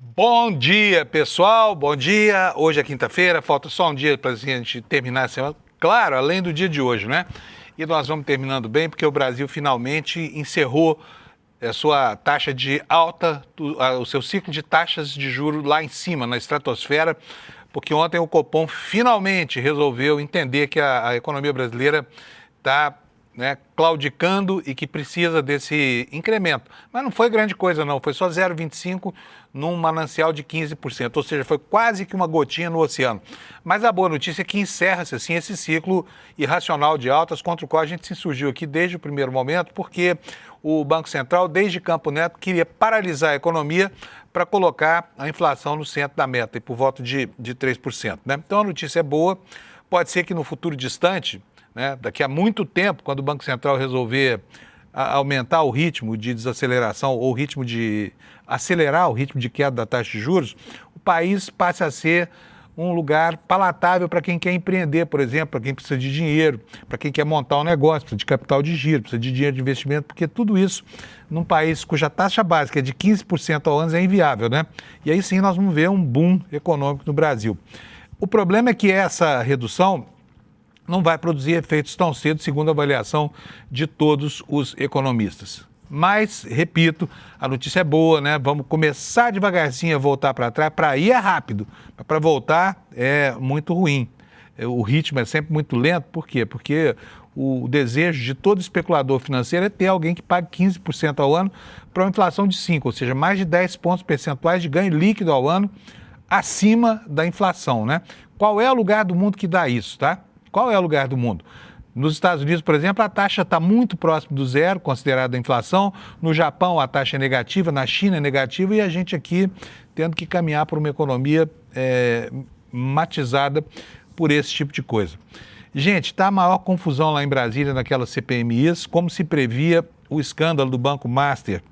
Bom dia, pessoal. Bom dia. Hoje é quinta-feira, falta só um dia para a gente terminar a semana. Claro, além do dia de hoje, né? E nós vamos terminando bem, porque o Brasil finalmente encerrou a sua taxa de alta, o seu ciclo de taxas de juros lá em cima, na estratosfera, porque ontem o Copom finalmente resolveu entender que a economia brasileira está claudicando e que precisa desse incremento. Mas não foi grande coisa não, foi só 0,25 num manancial de 15%, ou seja, foi quase que uma gotinha no oceano. Mas a boa notícia é que encerra-se assim esse ciclo irracional de altas contra o qual a gente se insurgiu aqui desde o primeiro momento, porque o Banco Central, desde Campo Neto, queria paralisar a economia para colocar a inflação no centro da meta, e por volta de 3%. Né? Então a notícia é boa, pode ser que no futuro distante, daqui a muito tempo, quando o Banco Central resolver aumentar o ritmo de desaceleração ou o ritmo de acelerar o ritmo de queda da taxa de juros, o país passe a ser um lugar palatável para quem quer empreender, por exemplo, para quem precisa de dinheiro, para quem quer montar um negócio, precisa de capital de giro, precisa de dinheiro de investimento, porque tudo isso num país cuja taxa básica é de 15% ao ano é inviável, né? E aí sim nós vamos ver um boom econômico no Brasil. O problema é que essa redução não vai produzir efeitos tão cedo, segundo a avaliação de todos os economistas. Mas, repito, a notícia é boa, né? Vamos começar devagarzinho a voltar para trás. Para ir é rápido, mas para voltar é muito ruim. O ritmo é sempre muito lento. Por quê? Porque o desejo de todo especulador financeiro é ter alguém que pague 15% ao ano para uma inflação de 5%, ou seja, mais de 10 pontos percentuais de ganho líquido ao ano acima da inflação, né? Qual é o lugar do mundo que dá isso, tá? Qual é o lugar do mundo? Nos Estados Unidos, por exemplo, a taxa está muito próximo do zero, considerada a inflação. No Japão, a taxa é negativa, na China é negativa, e a gente aqui tendo que caminhar para uma economia matizada por esse tipo de coisa. Gente, está a maior confusão lá em Brasília, naquelas CPMIs, como se previa o escândalo do Banco Master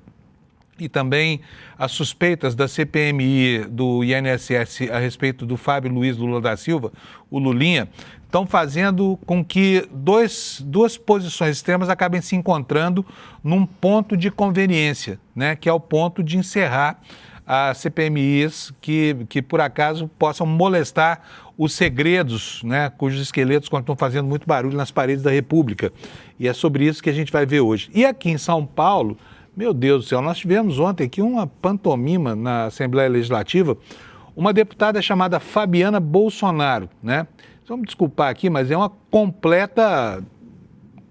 e também as suspeitas da CPMI do INSS a respeito do Fábio Luiz Lula da Silva, o Lulinha, estão fazendo com que duas posições extremas acabem se encontrando num ponto de conveniência, né, que é o ponto de encerrar as CPMIs que por acaso possam molestar os segredos, né, cujos esqueletos estão fazendo muito barulho nas paredes da República. E é sobre isso que a gente vai ver hoje. E aqui em São Paulo, meu Deus do céu, nós tivemos ontem aqui uma pantomima na Assembleia Legislativa, uma deputada chamada Fabiana Bolsonaro, né? Vamos desculpar aqui, mas é uma completa,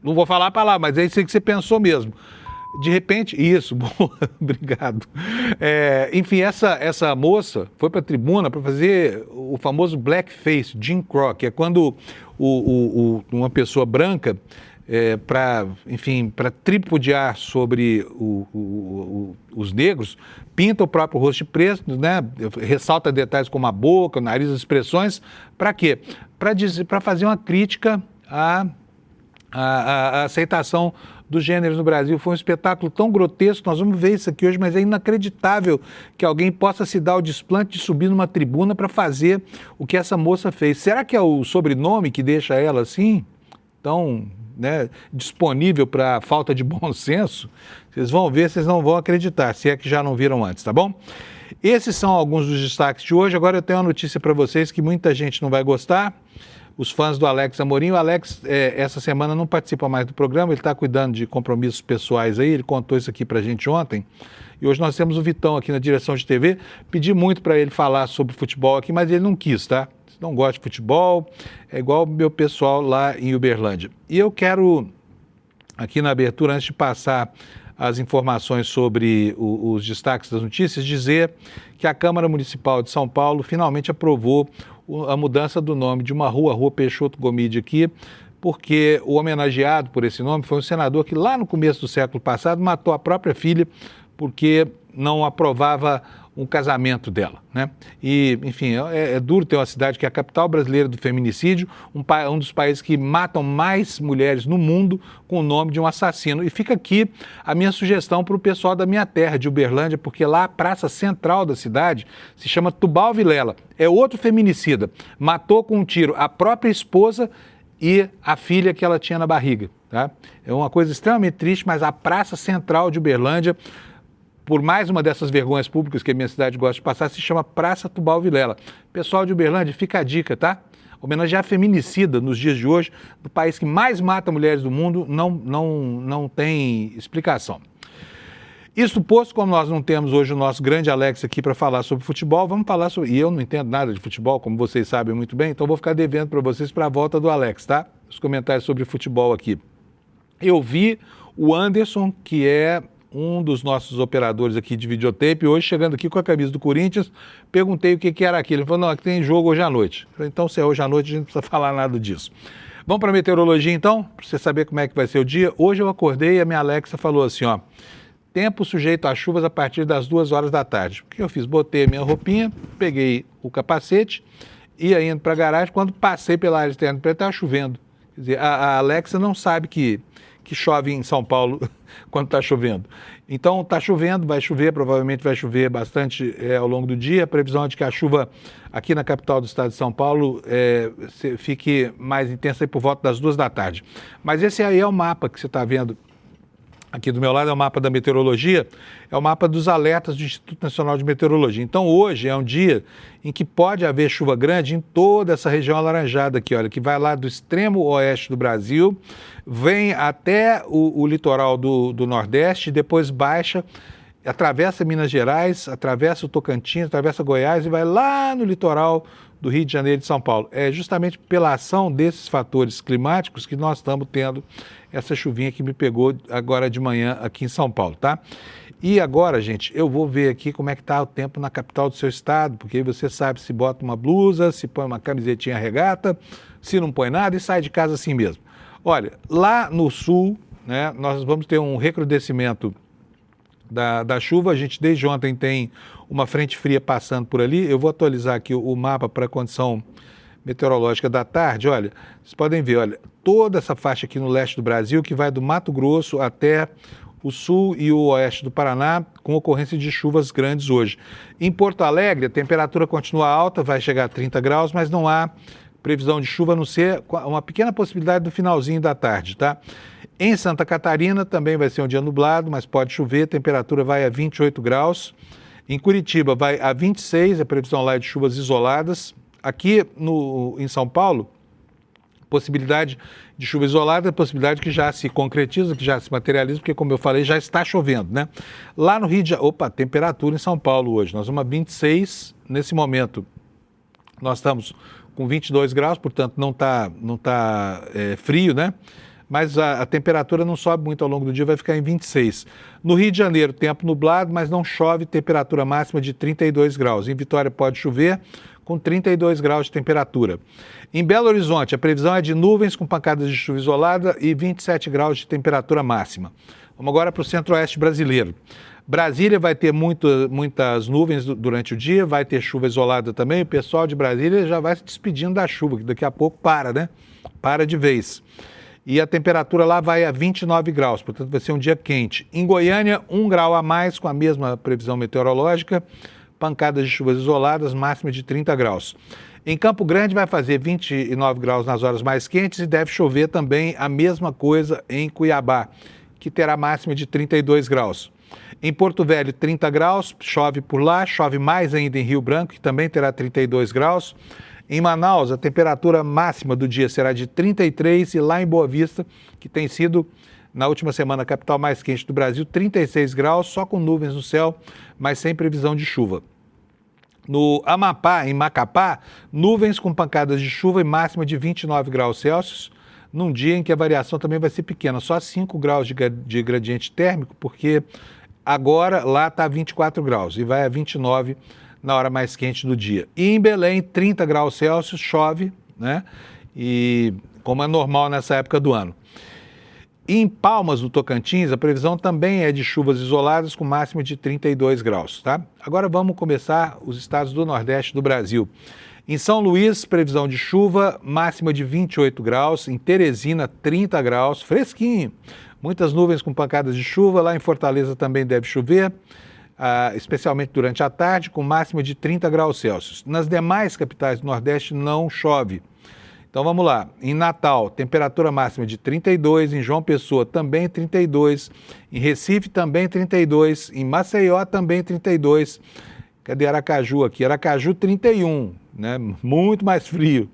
não vou falar a palavra, mas é isso aí que você pensou mesmo. De repente, isso, boa, obrigado. Enfim, essa moça foi para a tribuna para fazer o famoso blackface, Jim Crow, que é quando uma pessoa branca, para tripudiar sobre os negros, pinta o próprio rosto de preto, né? Ressalta detalhes como a boca, o nariz, as expressões. Para quê? Para fazer uma crítica à aceitação dos gêneros no Brasil. Foi um espetáculo tão grotesco, nós vamos ver isso aqui hoje, mas é inacreditável que alguém possa se dar o desplante de subir numa tribuna para fazer o que essa moça fez. Será que é o sobrenome que deixa ela assim? Tão, né, disponível para falta de bom senso? Vocês vão ver, vocês não vão acreditar, se é que já não viram antes, tá bom? Esses são alguns dos destaques de hoje. Agora eu tenho uma notícia para vocês que muita gente não vai gostar. Os fãs do Alex Amorim. O Alex, essa semana, não participa mais do programa, ele está cuidando de compromissos pessoais aí, ele contou isso aqui para a gente ontem. E hoje nós temos o Vitão aqui na direção de TV. Pedi muito para ele falar sobre futebol aqui, mas ele não quis, tá? Não gosta de futebol, é igual o meu pessoal lá em Uberlândia. E eu quero, aqui na abertura, antes de passar as informações sobre os destaques das notícias, dizer que a Câmara Municipal de São Paulo finalmente aprovou a mudança do nome de uma rua, Rua Peixoto Gomide aqui, porque o homenageado por esse nome foi um senador que lá no começo do século passado matou a própria filha porque não aprovava um casamento dela, né? E, enfim, é duro ter uma cidade que é a capital brasileira do feminicídio, um dos países que matam mais mulheres no mundo com o nome de um assassino. E fica aqui a minha sugestão para o pessoal da minha terra, de Uberlândia, porque lá a praça central da cidade se chama Tubal Vilela. É outro feminicida. Matou com um tiro a própria esposa e a filha que ela tinha na barriga, tá? É uma coisa extremamente triste, mas a praça central de Uberlândia por mais uma dessas vergonhas públicas que a minha cidade gosta de passar, se chama Praça Tubal Vilela. Pessoal de Uberlândia, fica a dica, tá? Homenagear feminicida nos dias de hoje, do país que mais mata mulheres do mundo, não tem explicação. Isso posto, como nós não temos hoje o nosso grande Alex aqui para falar sobre futebol, vamos falar sobre... E eu não entendo nada de futebol, como vocês sabem muito bem, então vou ficar devendo para vocês para a volta do Alex, tá? Os comentários sobre futebol aqui. Eu vi o Anderson, que é um dos nossos operadores aqui de videotape, hoje chegando aqui com a camisa do Corinthians, perguntei o que era aquilo. Ele falou, não, aqui tem jogo hoje à noite. Eu falei, então, se é hoje à noite, a gente não precisa falar nada disso. Vamos para a meteorologia, então, para você saber como é que vai ser o dia. Hoje eu acordei e a minha Alexa falou assim, ó, tempo sujeito a chuvas a partir das 2 horas da tarde. O que eu fiz? Botei a minha roupinha, peguei o capacete, ia indo para a garagem, quando passei pela área externa, estava chovendo. Quer dizer, a Alexa não sabe que chove em São Paulo quando está chovendo. Então está chovendo, vai chover, provavelmente vai chover bastante ao longo do dia. A previsão é de que a chuva aqui na capital do estado de São Paulo fique mais intensa aí por volta das 2 da tarde. Mas esse aí é o mapa que você está vendo aqui do meu lado, é o mapa da meteorologia, é o mapa dos alertas do Instituto Nacional de Meteorologia. Então hoje é um dia em que pode haver chuva grande em toda essa região alaranjada aqui, olha, que vai lá do extremo oeste do Brasil, vem até o litoral do Nordeste, depois baixa, atravessa Minas Gerais, atravessa o Tocantins, atravessa Goiás e vai lá no litoral do Rio de Janeiro e de São Paulo. É justamente pela ação desses fatores climáticos que nós estamos tendo essa chuvinha que me pegou agora de manhã aqui em São Paulo, tá? E agora, gente, eu vou ver aqui como é que está o tempo na capital do seu estado, porque aí você sabe se bota uma blusa, se põe uma camisetinha regata, se não põe nada e sai de casa assim mesmo. Olha, lá no sul, né, nós vamos ter um recrudescimento da chuva. A gente desde ontem tem uma frente fria passando por ali. Eu vou atualizar aqui o mapa para a condição meteorológica da tarde. Olha, vocês podem ver, olha, toda essa faixa aqui no leste do Brasil, que vai do Mato Grosso até o sul e o oeste do Paraná, com ocorrência de chuvas grandes hoje. Em Porto Alegre, a temperatura continua alta, vai chegar a 30 graus, mas não há previsão de chuva, a não ser uma pequena possibilidade no finalzinho da tarde, tá? Em Santa Catarina também vai ser um dia nublado, mas pode chover, a temperatura vai a 28 graus. Em Curitiba vai a 26, a previsão lá é de chuvas isoladas. Aqui em São Paulo, possibilidade de chuva isolada, possibilidade que já se concretiza, que já se materializa, porque, como eu falei, já está chovendo, né? Lá no Rio de Janeiro, temperatura em São Paulo hoje, nós vamos a 26, nesse momento nós estamos com 22 graus, portanto não tá frio, né? Mas a temperatura não sobe muito ao longo do dia, vai ficar em 26. No Rio de Janeiro, tempo nublado, mas não chove, temperatura máxima de 32 graus. Em Vitória pode chover, com 32 graus de temperatura. Em Belo Horizonte, a previsão é de nuvens com pancadas de chuva isolada e 27 graus de temperatura máxima. Vamos agora para o centro-oeste brasileiro. Brasília vai ter muitas nuvens durante o dia, vai ter chuva isolada também. O pessoal de Brasília já vai se despedindo da chuva, que daqui a pouco para, né? Para de vez. E a temperatura lá vai a 29 graus, portanto vai ser um dia quente. Em Goiânia, 1 grau a mais, com a mesma previsão meteorológica, pancadas de chuvas isoladas, máxima de 30 graus. Em Campo Grande vai fazer 29 graus nas horas mais quentes e deve chover também a mesma coisa em Cuiabá, que terá máxima de 32 graus. Em Porto Velho, 30 graus, chove por lá, chove mais ainda em Rio Branco, que também terá 32 graus. Em Manaus, a temperatura máxima do dia será de 33 e lá em Boa Vista, que tem sido, na última semana, a capital mais quente do Brasil, 36 graus, só com nuvens no céu, mas sem previsão de chuva. No Amapá, em Macapá, nuvens com pancadas de chuva e máxima de 29 graus Celsius, num dia em que a variação também vai ser pequena, só 5 graus de gradiente térmico, porque agora lá está 24 graus e vai a 29 na hora mais quente do dia. E em Belém, 30 graus Celsius, chove, né? E como é normal nessa época do ano. E em Palmas, do Tocantins, a previsão também é de chuvas isoladas com máxima de 32 graus, tá? Agora vamos começar os estados do Nordeste do Brasil. Em São Luís, previsão de chuva, máxima de 28 graus. Em Teresina, 30 graus, fresquinho. Muitas nuvens com pancadas de chuva. Lá em Fortaleza também deve chover, especialmente durante a tarde, com máxima de 30 graus Celsius. Nas demais capitais do Nordeste não chove. Então vamos lá, em Natal, temperatura máxima de 32, em João Pessoa também 32, em Recife também 32, em Maceió também 32, cadê Aracaju aqui? Aracaju 31, né? Muito mais frio.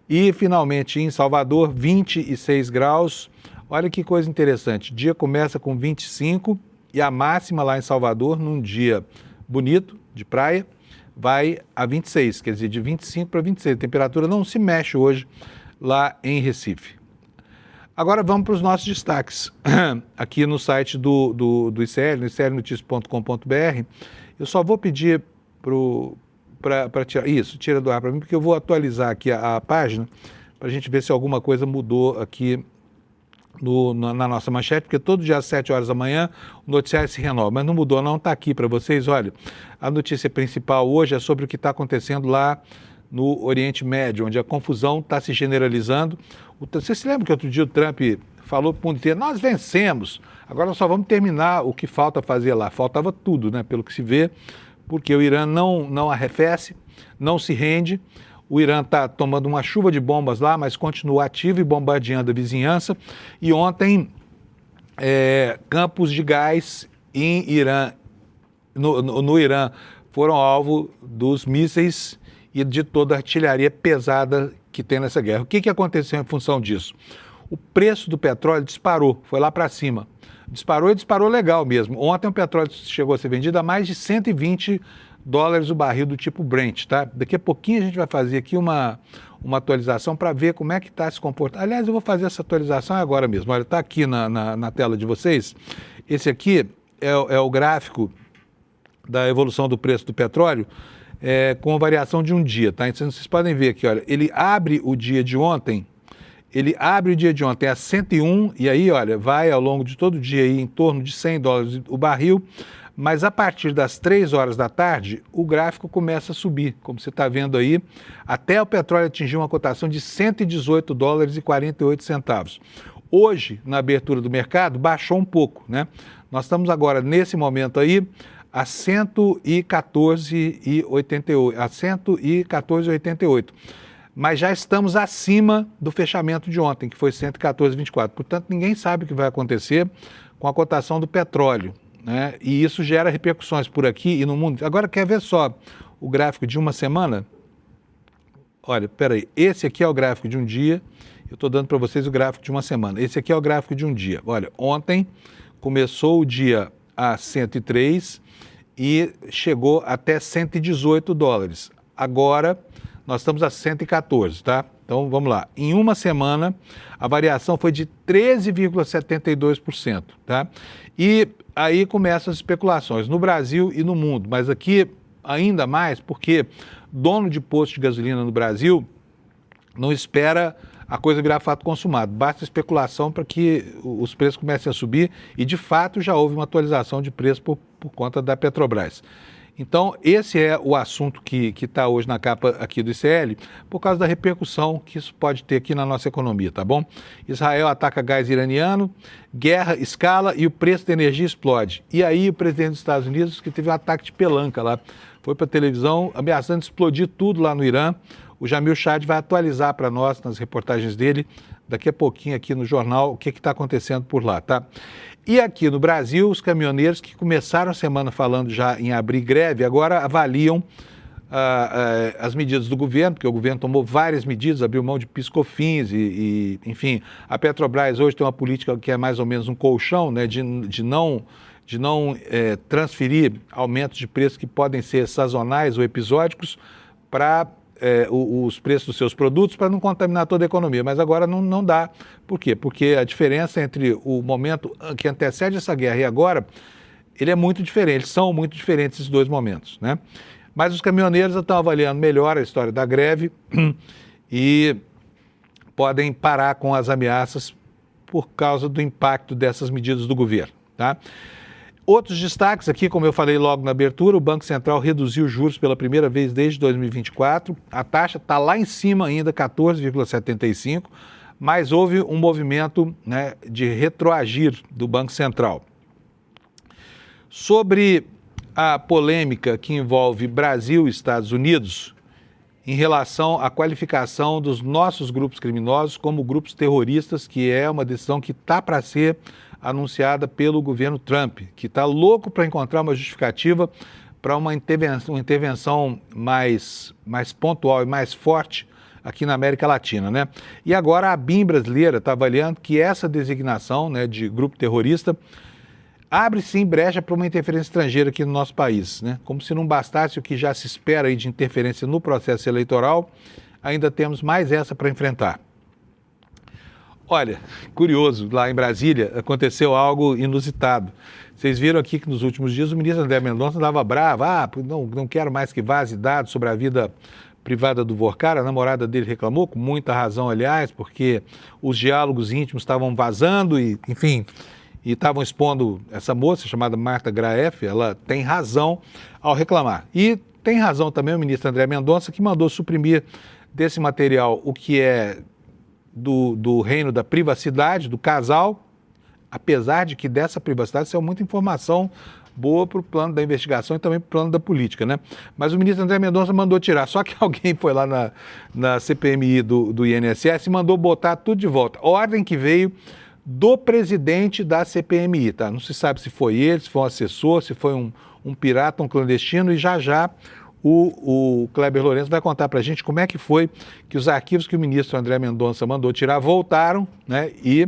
E finalmente em Salvador 26 graus, olha que coisa interessante, o dia começa com 25 e a máxima lá em Salvador, num dia bonito, de praia, vai a 26, quer dizer, de 25 para 26. A temperatura não se mexe hoje lá em Recife. Agora vamos para os nossos destaques. Aqui no site do ICL, no iclnoticias.com.br, eu só vou pedir para tirar, tira do ar para mim, porque eu vou atualizar aqui a página para a gente ver se alguma coisa mudou aqui na nossa manchete, porque todo dia às 7 horas da manhã o noticiário se renova, mas não mudou não, está aqui para vocês. Olha, a notícia principal hoje é sobre o que está acontecendo lá no Oriente Médio, onde a confusão está se generalizando. Você se lembra que outro dia o Trump falou para o mundo inteiro, nós vencemos, agora nós só vamos terminar o que falta fazer lá. Faltava tudo, né, pelo que se vê, porque o Irã não arrefece, não se rende. O Irã está tomando uma chuva de bombas lá, mas continua ativo e bombardeando a vizinhança. E ontem, campos de gás em Irã, no Irã foram alvo dos mísseis e de toda a artilharia pesada que tem nessa guerra. O que aconteceu em função disso? O preço do petróleo disparou, foi lá para cima. Disparou e disparou legal mesmo. Ontem o petróleo chegou a ser vendido a mais de 120 dólares o barril do tipo Brent, tá? Daqui a pouquinho a gente vai fazer aqui uma atualização para ver como é que está se comportando. Aliás, eu vou fazer essa atualização agora mesmo. Olha, está aqui na tela de vocês. Esse aqui é o gráfico da evolução do preço do petróleo com a variação de um dia, tá? Então vocês podem ver aqui, olha, ele abre o dia de ontem a 101 e aí, olha, vai ao longo de todo o dia aí em torno de 100 dólares o barril. Mas a partir das 3 horas da tarde, o gráfico começa a subir, como você está vendo aí, até o petróleo atingir uma cotação de 118 dólares e 48 centavos. Hoje, na abertura do mercado, baixou um pouco, né? Nós estamos agora, nesse momento aí, a 114,88. Mas já estamos acima do fechamento de ontem, que foi 114,24. Portanto, ninguém sabe o que vai acontecer com a cotação do petróleo, né? E isso gera repercussões por aqui e no mundo. Agora, quer ver só o gráfico de uma semana? Olha, peraí, esse aqui é o gráfico de um dia, eu estou dando para vocês o gráfico de uma semana. Esse aqui é o gráfico de um dia. Olha, ontem começou o dia a 103 e chegou até 118 dólares. Agora, nós estamos a 114, tá? Então, vamos lá. Em uma semana, a variação foi de 13,72%, tá? E aí começam as especulações no Brasil e no mundo, mas aqui ainda mais porque dono de posto de gasolina no Brasil não espera a coisa virar fato consumado. Basta especulação para que os preços comecem a subir e, de fato, já houve uma atualização de preço por conta da Petrobras. Então, esse é o assunto que está hoje na capa aqui do ICL, por causa da repercussão que isso pode ter aqui na nossa economia, tá bom? Israel ataca gás iraniano, guerra escala e o preço da energia explode. E aí o presidente dos Estados Unidos, que teve um ataque de pelanca lá, foi para a televisão ameaçando explodir tudo lá no Irã. O Jamil Chad vai atualizar para nós, nas reportagens dele, daqui a pouquinho aqui no jornal, o que está acontecendo por lá, tá? E aqui no Brasil, os caminhoneiros que começaram a semana falando já em abrir greve, agora avaliam as medidas do governo, porque o governo tomou várias medidas, abriu mão de PIS/COFINS enfim, a Petrobras hoje tem uma política que é mais ou menos um colchão, né, de não transferir aumentos de preço que podem ser sazonais ou episódicos para os preços dos seus produtos para não contaminar toda a economia, mas agora não dá. Por quê? Porque a diferença entre o momento que antecede essa guerra e agora, ele é muito diferente, eles são muito diferentes esses dois momentos, né? Mas os caminhoneiros estão avaliando melhor a história da greve e podem parar com as ameaças por causa do impacto dessas medidas do governo, tá? Outros destaques aqui, como eu falei logo na abertura, o Banco Central reduziu os juros pela primeira vez desde 2024. A taxa está lá em cima ainda, 14,75%, mas houve um movimento, né, de retroagir do Banco Central. Sobre a polêmica que envolve Brasil e Estados Unidos, em relação à qualificação dos nossos grupos criminosos como grupos terroristas, que é uma decisão que está para ser anunciada pelo governo Trump, que está louco para encontrar uma justificativa para uma intervenção mais pontual e mais forte aqui na América Latina, né? E agora a BIM brasileira está avaliando que essa designação, né, de grupo terrorista abre sim brecha para uma interferência estrangeira aqui no nosso país, né? Como se não bastasse o que já se espera aí de interferência no processo eleitoral, ainda temos mais essa para enfrentar. Olha, curioso, lá em Brasília aconteceu algo inusitado. Vocês viram aqui que nos últimos dias o ministro André Mendonça andava bravo, não quero mais que vaze dados sobre a vida privada do Vorcar. A namorada dele reclamou, com muita razão, aliás, porque os diálogos íntimos estavam vazando e, enfim, e estavam expondo essa moça chamada Marta Graef. Ela tem razão ao reclamar. E tem razão também o ministro André Mendonça, que mandou suprimir desse material o que é do reino da privacidade do casal, apesar de que dessa privacidade saiu muita informação boa para o plano da investigação e também para o plano da política, né? Mas o ministro André Mendonça mandou tirar, só que alguém foi lá na CPMI do INSS e mandou botar tudo de volta. Ordem que veio do presidente da CPMI, tá? Não se sabe se foi ele, se foi um assessor, se foi um pirata, um clandestino, e já o Kleber Lourenço vai contar para a gente como é que foi que os arquivos que o ministro André Mendonça mandou tirar voltaram, né? E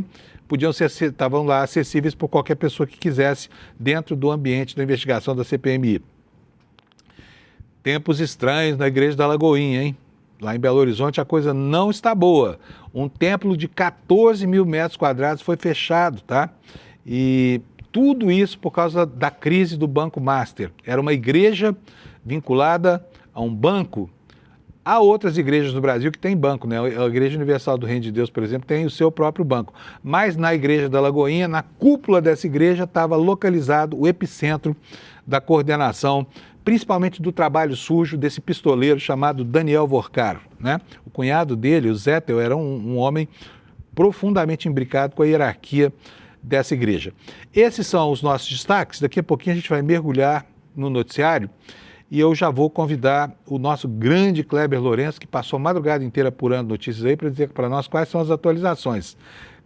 estavam lá acessíveis por qualquer pessoa que quisesse dentro do ambiente da investigação da CPMI. Tempos estranhos na Igreja da Lagoinha, hein? Lá em Belo Horizonte a coisa não está boa. Um templo de 14 mil metros quadrados foi fechado, tá? E tudo isso por causa da crise do Banco Master. Era uma igreja vinculada a um banco. Há outras igrejas no Brasil que têm banco, né? A Igreja Universal do Reino de Deus, por exemplo, tem o seu próprio banco. Mas na Igreja da Lagoinha, na cúpula dessa igreja, estava localizado o epicentro da coordenação, principalmente do trabalho sujo desse pistoleiro chamado Daniel Vorcaro, né? O cunhado dele, o Zettel, era um homem profundamente imbricado com a hierarquia dessa igreja. Esses são os nossos destaques. Daqui a pouquinho a gente vai mergulhar no noticiário. E eu já vou convidar o nosso grande Kleber Lourenço, que passou a madrugada inteira apurando notícias aí, para dizer para nós quais são as atualizações.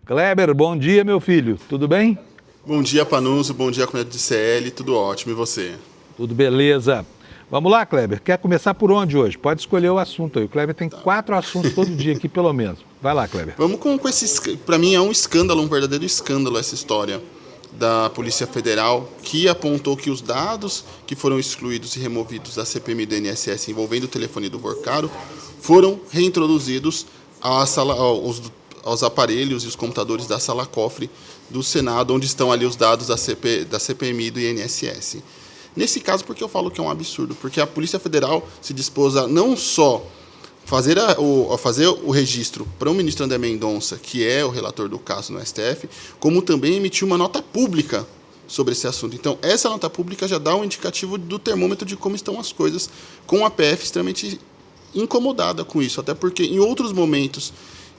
Kleber, bom dia, meu filho. Tudo bem? Bom dia, Panuso. Bom dia, comunidade de CL. Tudo ótimo. E você? Tudo beleza. Vamos lá, Kleber. Quer começar por onde hoje? Pode escolher o assunto aí. O Kleber tem 4 assuntos todo dia aqui, pelo menos. Vai lá, Kleber. Vamos com esse... Para mim é um escândalo, um verdadeiro escândalo essa história da Polícia Federal, que apontou que os dados que foram excluídos e removidos da CPMI do INSS envolvendo o telefone do Vorcaro foram reintroduzidos aos aparelhos e os computadores da sala cofre do Senado, onde estão ali os dados da CPMI do INSS. Nesse caso, porque eu falo que é um absurdo? Porque a Polícia Federal se dispôs a não só fazer o registro para o ministro André Mendonça, que é o relator do caso no STF, como também emitir uma nota pública sobre esse assunto. Então, essa nota pública já dá um indicativo do termômetro de como estão as coisas, com a PF extremamente incomodada com isso, até porque em outros momentos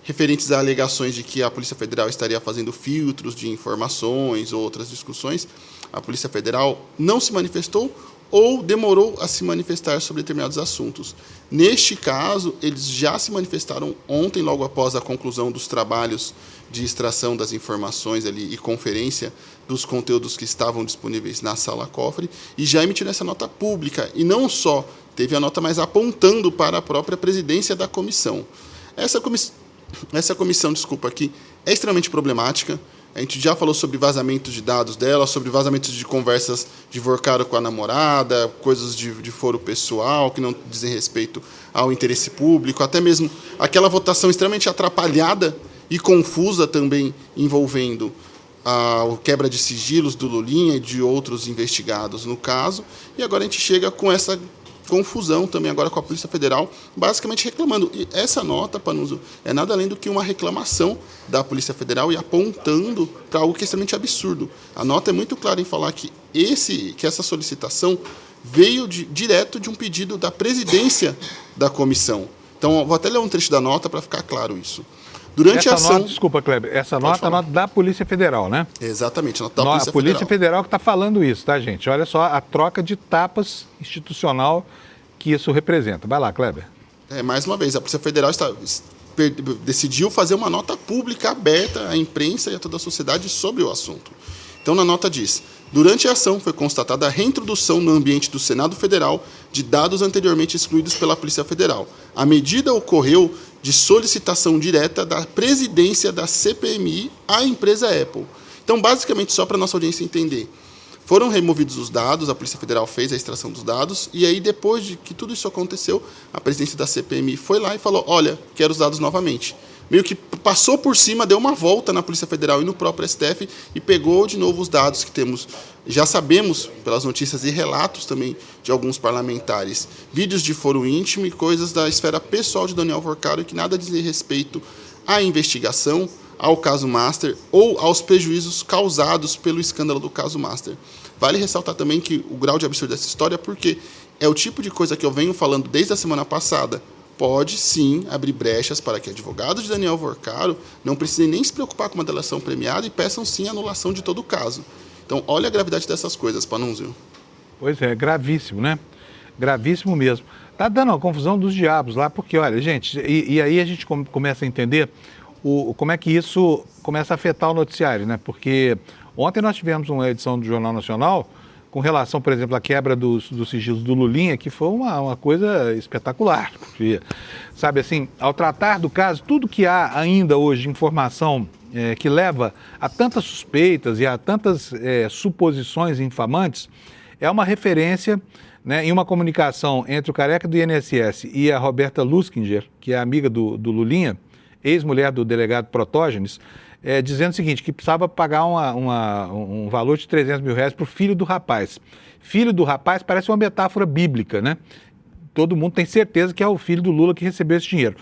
referentes a alegações de que a Polícia Federal estaria fazendo filtros de informações ou outras discussões, a Polícia Federal não se manifestou ou demorou a se manifestar sobre determinados assuntos. Neste caso, eles já se manifestaram ontem, logo após a conclusão dos trabalhos de extração das informações ali e conferência dos conteúdos que estavam disponíveis na sala cofre, e já emitiram essa nota pública. E não só teve a nota, mas apontando para a própria presidência da comissão. Essa comissão, aqui, é extremamente problemática. A gente já falou sobre vazamentos de dados dela, sobre vazamentos de conversas de Vorcaro com a namorada, coisas de foro pessoal que não dizem respeito ao interesse público, até mesmo aquela votação extremamente atrapalhada e confusa também envolvendo a quebra de sigilos do Lulinha e de outros investigados no caso. E agora a gente chega com essa confusão também agora com a Polícia Federal, basicamente reclamando. E essa nota, Panuso, é nada além do que uma reclamação da Polícia Federal e apontando para algo que é extremamente absurdo. A nota é muito clara em falar que essa solicitação veio direto de um pedido da presidência da comissão. Então, vou até ler um trecho da nota para ficar claro isso. Durante a ação... Desculpa, Kleber, essa nota é a nota da Polícia Federal, né? Exatamente, a nota da Polícia Federal. A Polícia Federal que está falando isso, tá, gente? Olha só a troca de tapas institucional que isso representa. Vai lá, Kleber. Mais uma vez, a Polícia Federal decidiu fazer uma nota pública aberta à imprensa e a toda a sociedade sobre o assunto. Então, na nota diz: durante a ação foi constatada a reintrodução no ambiente do Senado Federal de dados anteriormente excluídos pela Polícia Federal. A medida ocorreu de solicitação direta da presidência da CPMI à empresa Apple. Então, basicamente, só para a nossa audiência entender, foram removidos os dados, a Polícia Federal fez a extração dos dados, e aí, depois de que tudo isso aconteceu, a presidência da CPMI foi lá e falou: olha, quero os dados novamente. Meio que passou por cima, deu uma volta na Polícia Federal e no próprio STF e pegou de novo os dados que temos. Já sabemos, pelas notícias e relatos também de alguns parlamentares, vídeos de foro íntimo e coisas da esfera pessoal de Daniel Worcaro que nada dizem respeito à investigação, ao caso Master ou aos prejuízos causados pelo escândalo do caso Master. Vale ressaltar também que o grau de absurdo dessa história, porque é o tipo de coisa que eu venho falando desde a semana passada, pode sim abrir brechas para que advogados de Daniel Worcaro não precisem nem se preocupar com uma delação premiada e peçam sim a anulação de todo o caso. Então, olha a gravidade dessas coisas, Panunzio. Pois é, gravíssimo, né? Gravíssimo mesmo. Tá dando uma confusão dos diabos lá, porque, olha, gente, e aí a gente começa a entender como é que isso começa a afetar o noticiário, né? Porque ontem nós tivemos uma edição do Jornal Nacional com relação, por exemplo, à quebra dos sigilos do Lulinha, que foi uma coisa espetacular. Porque, sabe assim, ao tratar do caso, tudo que há ainda hoje de informação que leva a tantas suspeitas e a tantas suposições infamantes, é uma referência, né, em uma comunicação entre o careca do INSS e a Roberta Luskinger, que é amiga do Lulinha, ex-mulher do delegado Protógenes, dizendo o seguinte, que precisava pagar um valor de R$300 mil para o filho do rapaz. Filho do rapaz parece uma metáfora bíblica, né? Todo mundo tem certeza que é o filho do Lula que recebeu esse dinheiro.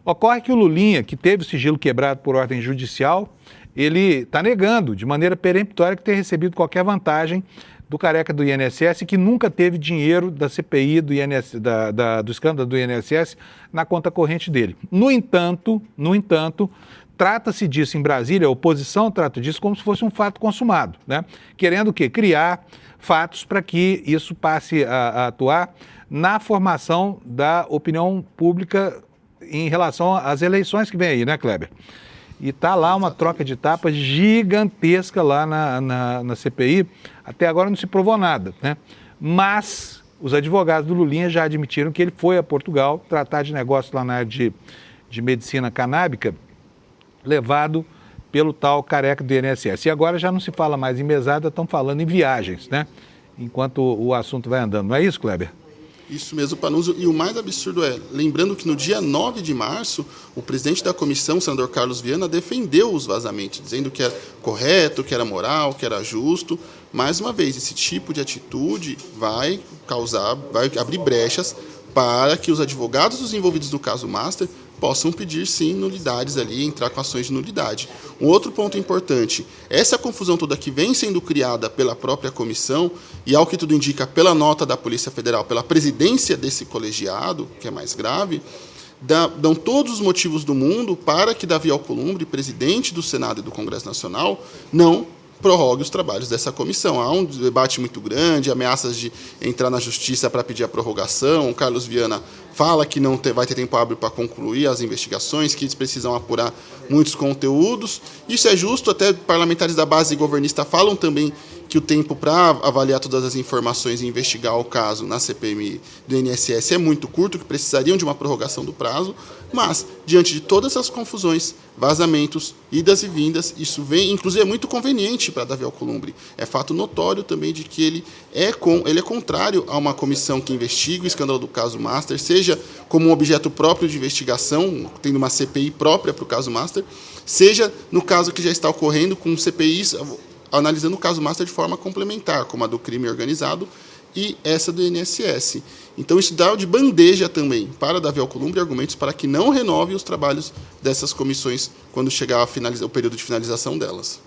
Ocorre que o Lulinha, que teve o sigilo quebrado por ordem judicial, ele está negando de maneira peremptória que ter recebido qualquer vantagem do careca do INSS, que nunca teve dinheiro da CPI do escândalo do INSS na conta corrente dele. No entanto, trata-se disso em Brasília, a oposição trata disso como se fosse um fato consumado, né? Querendo o quê? Criar fatos para que isso passe a atuar na formação da opinião pública em relação às eleições que vem aí, né, Kleber? E está lá uma troca de tapas gigantesca lá na CPI. Até agora não se provou nada, né? Mas os advogados do Lulinha já admitiram que ele foi a Portugal tratar de negócio lá na área de medicina canábica, levado pelo tal careca do INSS. E agora já não se fala mais em mesada, estão falando em viagens, né? Enquanto o assunto vai andando. Não é isso, Kleber? Isso mesmo, Panunzio. E o mais absurdo lembrando que no dia 9 de março, o presidente da comissão, o senador Carlos Viana, defendeu os vazamentos, dizendo que era correto, que era moral, que era justo. Mais uma vez, esse tipo de atitude vai abrir brechas para que os advogados dos envolvidos no caso Master possam pedir, sim, nulidades ali, entrar com ações de nulidade. Um outro ponto importante, essa confusão toda que vem sendo criada pela própria comissão e, ao que tudo indica, pela nota da Polícia Federal, pela presidência desse colegiado, que é mais grave, dão todos os motivos do mundo para que Davi Alcolumbre, presidente do Senado e do Congresso Nacional, não prorrogue os trabalhos dessa comissão. Há um debate muito grande, ameaças de entrar na justiça para pedir a prorrogação. O Carlos Viana fala que não vai ter tempo hábil para concluir as investigações, que eles precisam apurar muitos conteúdos. Isso é justo, até parlamentares da base governista falam também que o tempo para avaliar todas as informações e investigar o caso na CPMI do INSS é muito curto, que precisariam de uma prorrogação do prazo, mas, diante de todas essas confusões, vazamentos, idas e vindas, isso vem, inclusive, é muito conveniente para Davi Alcolumbre. É fato notório também de que ele é contrário a uma comissão que investiga o escândalo do caso Master, seja como um objeto próprio de investigação, tendo uma CPI própria para o caso Master, seja no caso que já está ocorrendo com CPIs analisando o caso Master de forma complementar, como a do crime organizado e essa do INSS. Então, isso dá de bandeja também para Davi Alcolumbre argumentos para que não renove os trabalhos dessas comissões quando chegar o período de finalização delas.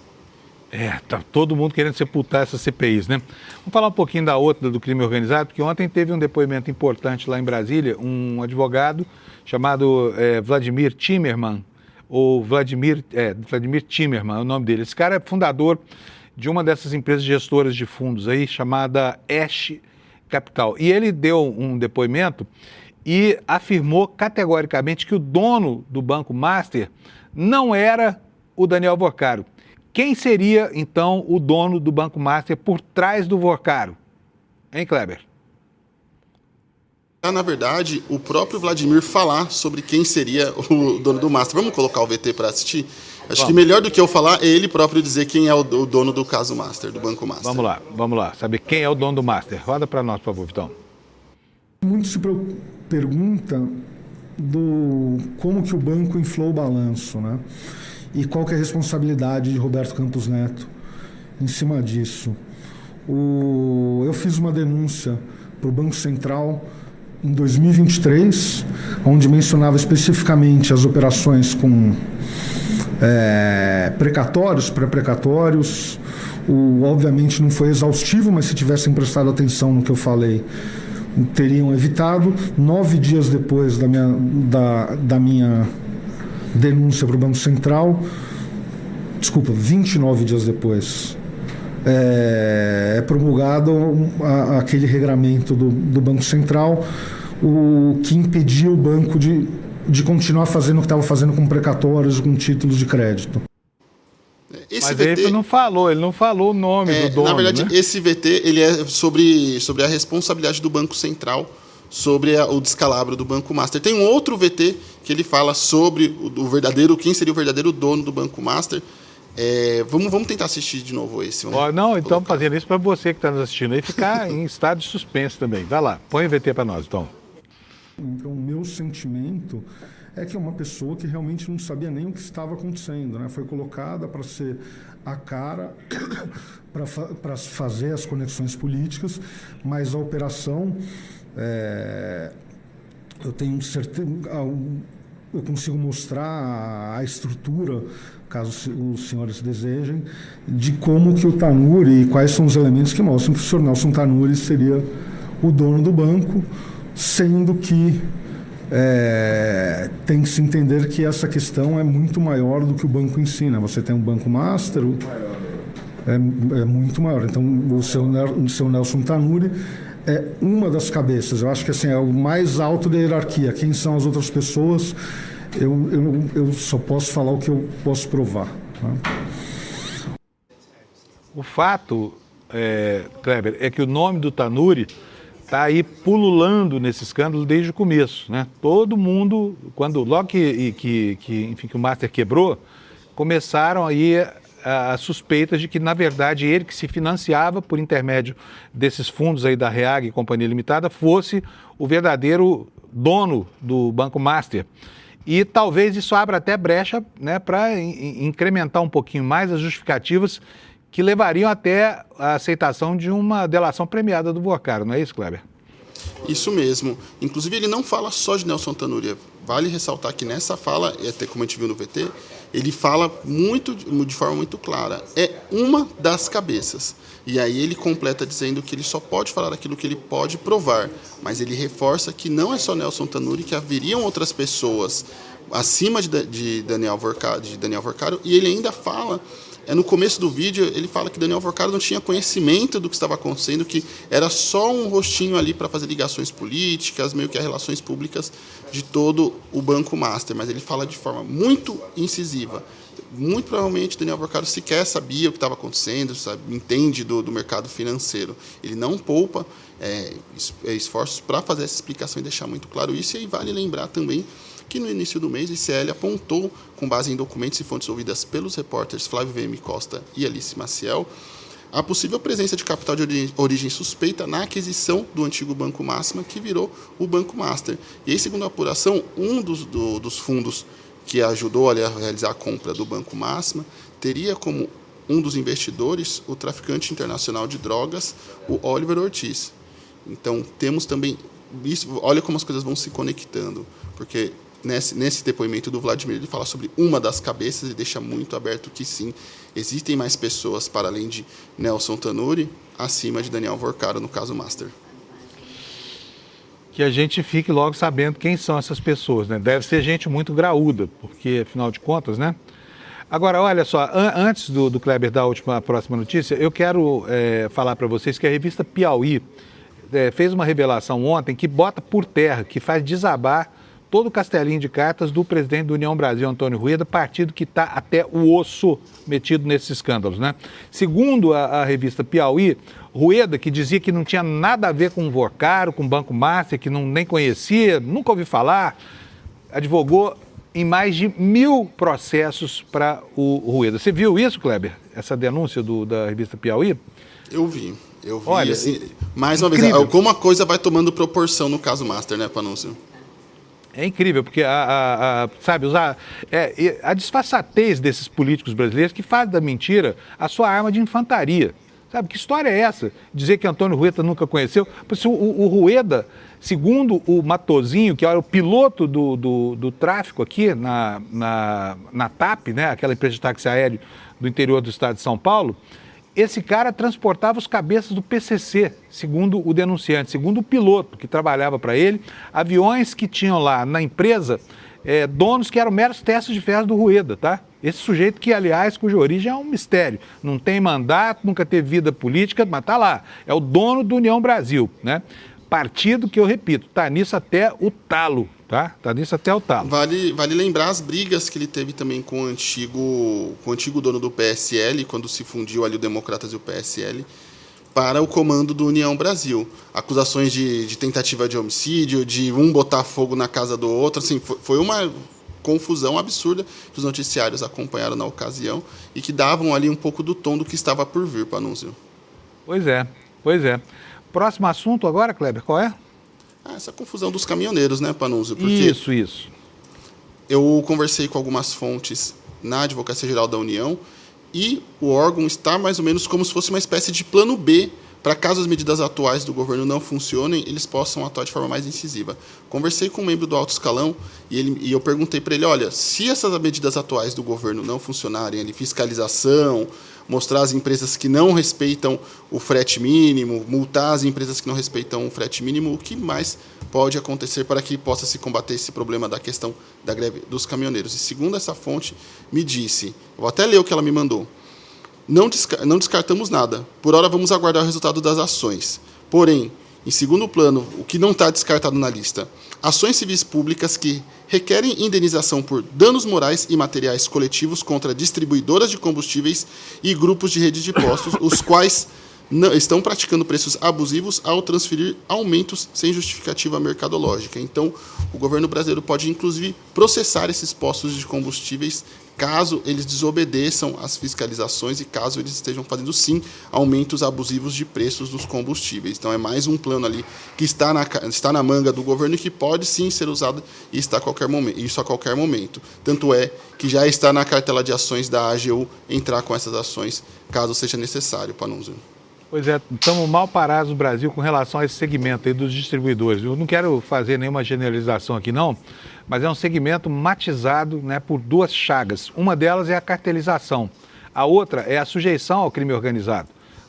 Tá todo mundo querendo sepultar essas CPIs, né? Vamos falar um pouquinho da outra, do crime organizado, porque ontem teve um depoimento importante lá em Brasília, um advogado chamado Vladimir Timmerman, ou Vladimir Timmerman é o nome dele. Esse cara é fundador de uma dessas empresas gestoras de fundos aí, chamada Ash Capital. E ele deu um depoimento e afirmou categoricamente que o dono do Banco Master não era o Daniel Vorcaro. Quem seria, então, o dono do Banco Master por trás do Vorcaro? Hein, Kleber? Na verdade, o próprio Vladimir falar sobre quem seria o dono do Master. Vamos colocar o VT para assistir? Acho que melhor do que eu falar é ele próprio dizer quem é o dono do caso Master, do Banco Master. Vamos lá. Saber quem é o dono do Master. Roda para nós, por favor, Vitão. Muito se pergunta do como que o banco inflou o balanço, né? E qual que é a responsabilidade de Roberto Campos Neto em cima disso. Eu fiz uma denúncia para o Banco Central em 2023, onde mencionava especificamente as operações com precatórios, pré-precatórios. Obviamente não foi exaustivo, mas se tivessem prestado atenção no que eu falei, teriam evitado. 9 dias depois da minha denúncia para o Banco Central, 29 dias depois, é promulgado aquele regramento do Banco Central, que impedia o banco de continuar fazendo o que estava fazendo com precatórios, com títulos de crédito. Esse Mas VT, ele não falou o nome do dono. Na verdade, né? esse VT ele é sobre a responsabilidade do Banco Central sobre o descalabro do Banco Master. Tem um outro VT que ele fala sobre quem seria o verdadeiro dono do Banco Master. Vamos tentar assistir de novo esse. Então fazendo isso para você que está nos assistindo aí ficar em estado de suspense também. Vai lá, põe o VT para nós, então. Então, o meu sentimento é que é uma pessoa que realmente não sabia nem o que estava acontecendo, né? Foi colocada para ser a cara, para fazer as conexões políticas, mas a operação, eu tenho certeza, eu consigo mostrar a estrutura, caso os senhores desejem, de como que o Tanuri e quais são os elementos que mostram que o senhor Nelson Tanuri seria o dono do banco, sendo que tem que se entender que essa questão é muito maior do que o banco ensina. Você tem um Banco Master, é muito maior. Então, o seu Nelson Tanuri é uma das cabeças. Eu acho que assim, é o mais alto da hierarquia. Quem são as outras pessoas? Eu só posso falar o que eu posso provar. Né? O fato, Kleber, é que o nome do Tanuri está aí pululando nesse escândalo desde o começo, né? Todo mundo, logo que o Master quebrou, começaram aí as suspeitas de que, na verdade, ele que se financiava por intermédio desses fundos aí da Reag e Companhia Limitada fosse o verdadeiro dono do Banco Master. E talvez isso abra até brecha, né, para incrementar um pouquinho mais as justificativas que levariam até a aceitação de uma delação premiada do Vorcaro, não é isso, Kleber? Isso mesmo. Inclusive, ele não fala só de Nelson Tanuri. Vale ressaltar que nessa fala, e até como a gente viu no VT, ele fala de forma muito clara. É uma das cabeças. E aí ele completa dizendo que ele só pode falar aquilo que ele pode provar. Mas ele reforça que não é só Nelson Tanuri, que haveriam outras pessoas acima de Daniel Vorcaro. E ele ainda fala... no começo do vídeo, ele fala que Daniel Vorcaro não tinha conhecimento do que estava acontecendo, que era só um rostinho ali para fazer ligações políticas, meio que as relações públicas de todo o Banco Master. Mas ele fala de forma muito incisiva. Muito provavelmente Daniel Vorcaro sequer sabia o que estava acontecendo, entende do mercado financeiro. Ele não poupa esforços para fazer essa explicação e deixar muito claro isso. E aí vale lembrar também que no início do mês o ICL apontou, com base em documentos e fontes ouvidas pelos repórteres Flávio VM Costa e Alice Maciel, a possível presença de capital de origem suspeita na aquisição do antigo Banco Máxima, que virou o Banco Master. E aí, segundo a apuração, um dos fundos que ajudou a realizar a compra do Banco Máxima teria como um dos investidores o traficante internacional de drogas, o Oliver Ortiz. Então, temos também... olha como as coisas vão se conectando, porque... Nesse depoimento do Vladimir, ele fala sobre uma das cabeças e deixa muito aberto que sim, existem mais pessoas para além de Nelson Tanuri, acima de Daniel Vorcaro, no caso Master. Que a gente fique logo sabendo quem são essas pessoas, né? Deve ser gente muito graúda, porque, afinal de contas, né? Agora, olha só, antes do Kleber dar a próxima notícia, eu quero falar para vocês que a revista Piauí fez uma revelação ontem que bota por terra, que faz desabar todo o castelinho de cartas do presidente da União Brasil, Antônio Rueda, partido que está até o osso metido nesses escândalos, né? Segundo a revista Piauí, Rueda, que dizia que não tinha nada a ver com o Vorcaro, com o Banco Master, que nem conhecia, nunca ouvi falar, advogou em mais de 1.000 processos para o Rueda. Você viu isso, Kleber? Essa denúncia da revista Piauí? Eu vi. Olha, assim, mais uma vez, como a coisa vai tomando proporção no caso Master, né, Panúncio? É incrível, porque sabe, a disfarçatez desses políticos brasileiros que fazem da mentira a sua arma de infantaria. Sabe, que história é essa? Dizer que Antônio Rueda nunca conheceu? Porque o Rueda, segundo o Matozinho, que era o piloto do tráfico aqui na TAP, né, aquela empresa de táxi aéreo do interior do estado de São Paulo, esse cara transportava os cabeças do PCC, segundo o denunciante, segundo o piloto que trabalhava para ele, aviões que tinham lá na empresa donos que eram meros testes de ferro do Rueda, tá? Esse sujeito que, aliás, cuja origem é um mistério, não tem mandato, nunca teve vida política, mas tá lá, é o dono do União Brasil, né? Partido que, eu repito, tá nisso até o talo, tá? Tá nisso até o talo. Vale lembrar as brigas que ele teve também com o antigo dono do PSL, quando se fundiu ali o Democratas e o PSL, para o comando do União Brasil. Acusações de tentativa de homicídio, de um botar fogo na casa do outro, assim, foi uma confusão absurda que os noticiários acompanharam na ocasião e que davam ali um pouco do tom do que estava por vir, Panúncio. Pois é. Próximo assunto agora, Kleber, qual é? Essa confusão dos caminhoneiros, né, Panúncio? Porque isso. Eu conversei com algumas fontes na Advocacia Geral da União e o órgão está mais ou menos como se fosse uma espécie de plano B para caso as medidas atuais do governo não funcionem, eles possam atuar de forma mais incisiva. Conversei com um membro do alto escalão e eu perguntei para ele, olha, se essas medidas atuais do governo não funcionarem, ali, fiscalização, mostrar as empresas que não respeitam o frete mínimo, multar as empresas que não respeitam o frete mínimo, o que mais pode acontecer para que possa se combater esse problema da questão da greve dos caminhoneiros? E segundo essa fonte, me disse, vou até ler o que ela me mandou, não descartamos nada. Por hora, vamos aguardar o resultado das ações. Porém, em segundo plano, o que não está descartado na lista, ações civis públicas que requerem indenização por danos morais e materiais coletivos contra distribuidoras de combustíveis e grupos de rede de postos, os quais estão praticando preços abusivos ao transferir aumentos sem justificativa mercadológica. Então, o governo brasileiro pode, inclusive, processar esses postos de combustíveis caso eles desobedeçam às fiscalizações e caso eles estejam fazendo, sim, aumentos abusivos de preços dos combustíveis. Então, é mais um plano ali que está na manga do governo e que pode, sim, ser usado e está a qualquer momento. Tanto é que já está na cartela de ações da AGU entrar com essas ações, caso seja necessário, Panúncio. Pois é, estamos mal parados no Brasil com relação a esse segmento aí dos distribuidores. Eu não quero fazer nenhuma generalização aqui, não, mas é um segmento matizado, né, por duas chagas. Uma delas é a cartelização, a outra é a sujeição ao crime organizado.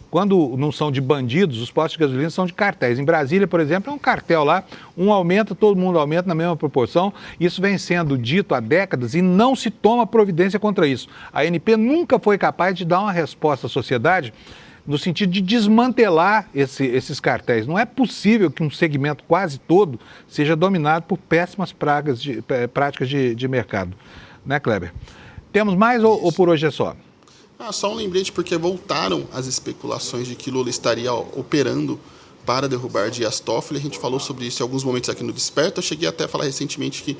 Quando não são de bandidos, os postos de gasolina são de cartéis. Em Brasília, por exemplo, é um cartel lá, um aumenta, todo mundo aumenta na mesma proporção. Isso vem sendo dito há décadas e não se toma providência contra isso. A ANP nunca foi capaz de dar uma resposta à sociedade no sentido de desmantelar esses cartéis. Não é possível que um segmento quase todo seja dominado por péssimas práticas de mercado. Né, Kleber? Temos mais ou por hoje é só? Só um lembrete, porque voltaram as especulações de que Lula estaria operando para derrubar Dias Toffoli. A gente falou sobre isso em alguns momentos aqui no Desperta. Eu cheguei até a falar recentemente que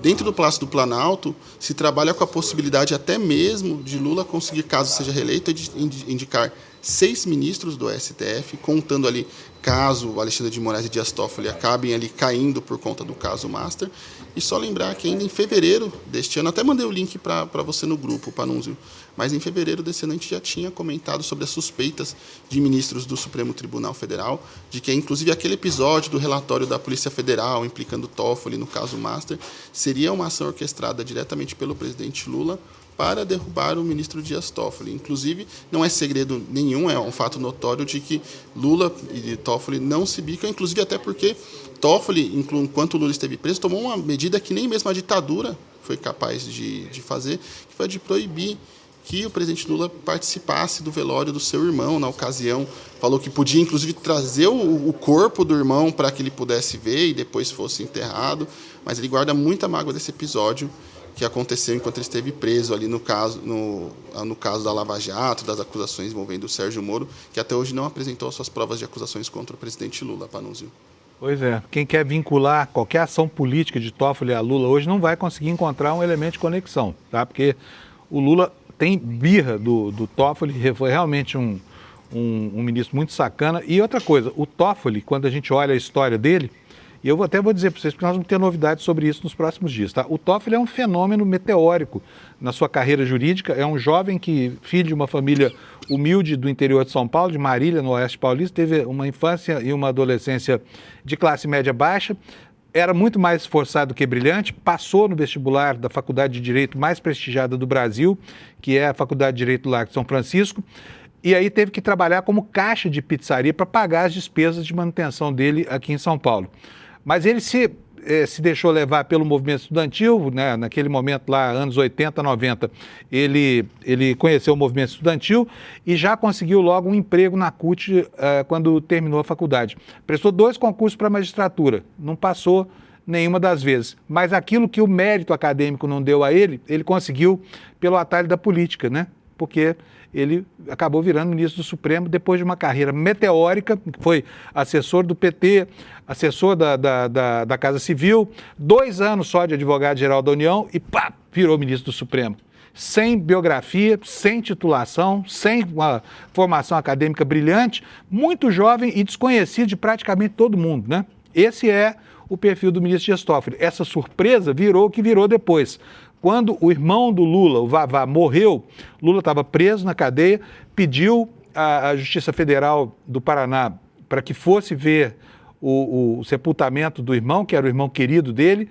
dentro do Palácio do Planalto se trabalha com a possibilidade até mesmo de Lula conseguir, caso seja reeleito, de indicar 6 ministros do STF, contando ali caso Alexandre de Moraes e Dias Toffoli acabem ali caindo por conta do caso Master. E só lembrar que ainda em fevereiro deste ano, até mandei o link para você no grupo, Panúncio, mas em fevereiro desse ano a gente já tinha comentado sobre as suspeitas de ministros do Supremo Tribunal Federal, de que inclusive aquele episódio do relatório da Polícia Federal implicando Toffoli no caso Master seria uma ação orquestrada diretamente pelo presidente Lula para derrubar o ministro Dias Toffoli. Inclusive, não é segredo nenhum, é um fato notório de que Lula e Toffoli não se bicam, inclusive até porque Toffoli, enquanto Lula esteve preso, tomou uma medida que nem mesmo a ditadura foi capaz de fazer, que foi de proibir que o presidente Lula participasse do velório do seu irmão na ocasião. Falou que podia, inclusive, trazer o corpo do irmão para que ele pudesse ver e depois fosse enterrado. Mas ele guarda muita mágoa desse episódio que aconteceu enquanto ele esteve preso ali no caso da Lava Jato, das acusações envolvendo o Sérgio Moro, que até hoje não apresentou suas provas de acusações contra o presidente Lula, Panunzio. Pois é, quem quer vincular qualquer ação política de Toffoli a Lula hoje não vai conseguir encontrar um elemento de conexão, tá? Porque o Lula tem birra do Toffoli, foi realmente um ministro muito sacana. E outra coisa, o Toffoli, quando a gente olha a história dele, e eu até vou dizer para vocês, porque nós vamos ter novidades sobre isso nos próximos dias, tá? O Toffoli é um fenômeno meteórico na sua carreira jurídica, é um jovem que, filho de uma família humilde do interior de São Paulo, de Marília, no Oeste Paulista, teve uma infância e uma adolescência de classe média baixa, era muito mais esforçado que brilhante, passou no vestibular da Faculdade de Direito mais prestigiada do Brasil, que é a Faculdade de Direito Largo de São Francisco, e aí teve que trabalhar como caixa de pizzaria para pagar as despesas de manutenção dele aqui em São Paulo. Mas ele se deixou levar pelo movimento estudantil, né? Naquele momento lá, anos 80, 90, ele conheceu o movimento estudantil e já conseguiu logo um emprego na CUT quando terminou a faculdade. Prestou 2 concursos para a magistratura, não passou nenhuma das vezes. Mas aquilo que o mérito acadêmico não deu a ele conseguiu pelo atalho da política, né? Porque ele acabou virando ministro do Supremo depois de uma carreira meteórica, foi assessor do PT, assessor da Casa Civil, 2 anos só de advogado-geral da União e pá, virou ministro do Supremo. Sem biografia, sem titulação, sem uma formação acadêmica brilhante, muito jovem e desconhecido de praticamente todo mundo, né? Esse é o perfil do ministro Dias Toffoli. Essa surpresa virou o que virou depois. Quando o irmão do Lula, o Vavá, morreu, Lula estava preso na cadeia, pediu à Justiça Federal do Paraná para que fosse ver o sepultamento do irmão, que era o irmão querido dele,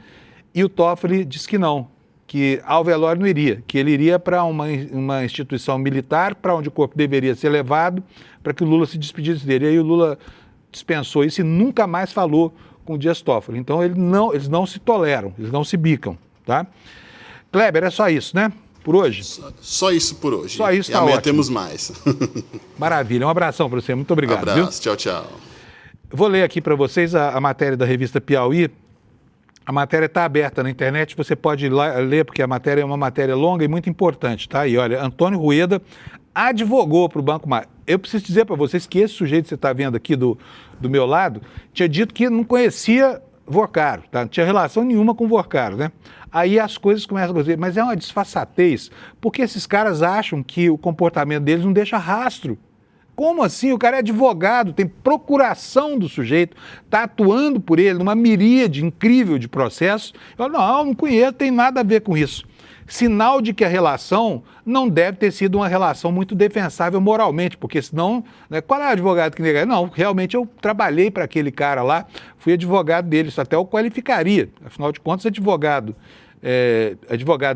e o Toffoli disse que não, que ao velório não iria, que ele iria para uma instituição militar, para onde o corpo deveria ser levado, para que o Lula se despedisse dele. E aí o Lula dispensou isso e nunca mais falou com o Dias Toffoli. Então eles não se toleram, eles não se bicam, tá? Kleber, é só isso, né? Por hoje? Só isso por hoje. Só isso, e tá amanhã ótimo. Temos mais. Maravilha. Um abração para você. Muito obrigado. Abraço. Viu? Tchau, tchau. Vou ler aqui para vocês a matéria da revista Piauí. A matéria está aberta na internet, você pode ir lá ler, porque a matéria é uma matéria longa e muito importante, tá? E olha, Antônio Rueda advogou para o Banco Master. Eu preciso dizer para vocês que esse sujeito que você está vendo aqui do meu lado tinha dito que não conhecia Vorcaro, tá? Não tinha relação nenhuma com Vorcaro, né? Aí as coisas começam a dizer, mas é uma disfarçatez, porque esses caras acham que o comportamento deles não deixa rastro. Como assim? O cara é advogado, tem procuração do sujeito, está atuando por ele numa miríade incrível de processos. Eu falo, não conheço, tem nada a ver com isso. Sinal de que a relação não deve ter sido uma relação muito defensável moralmente, porque senão, né, qual é o advogado que nega? Não, realmente eu trabalhei para aquele cara lá, fui advogado dele, isso até eu qualificaria. Afinal de contas, advogado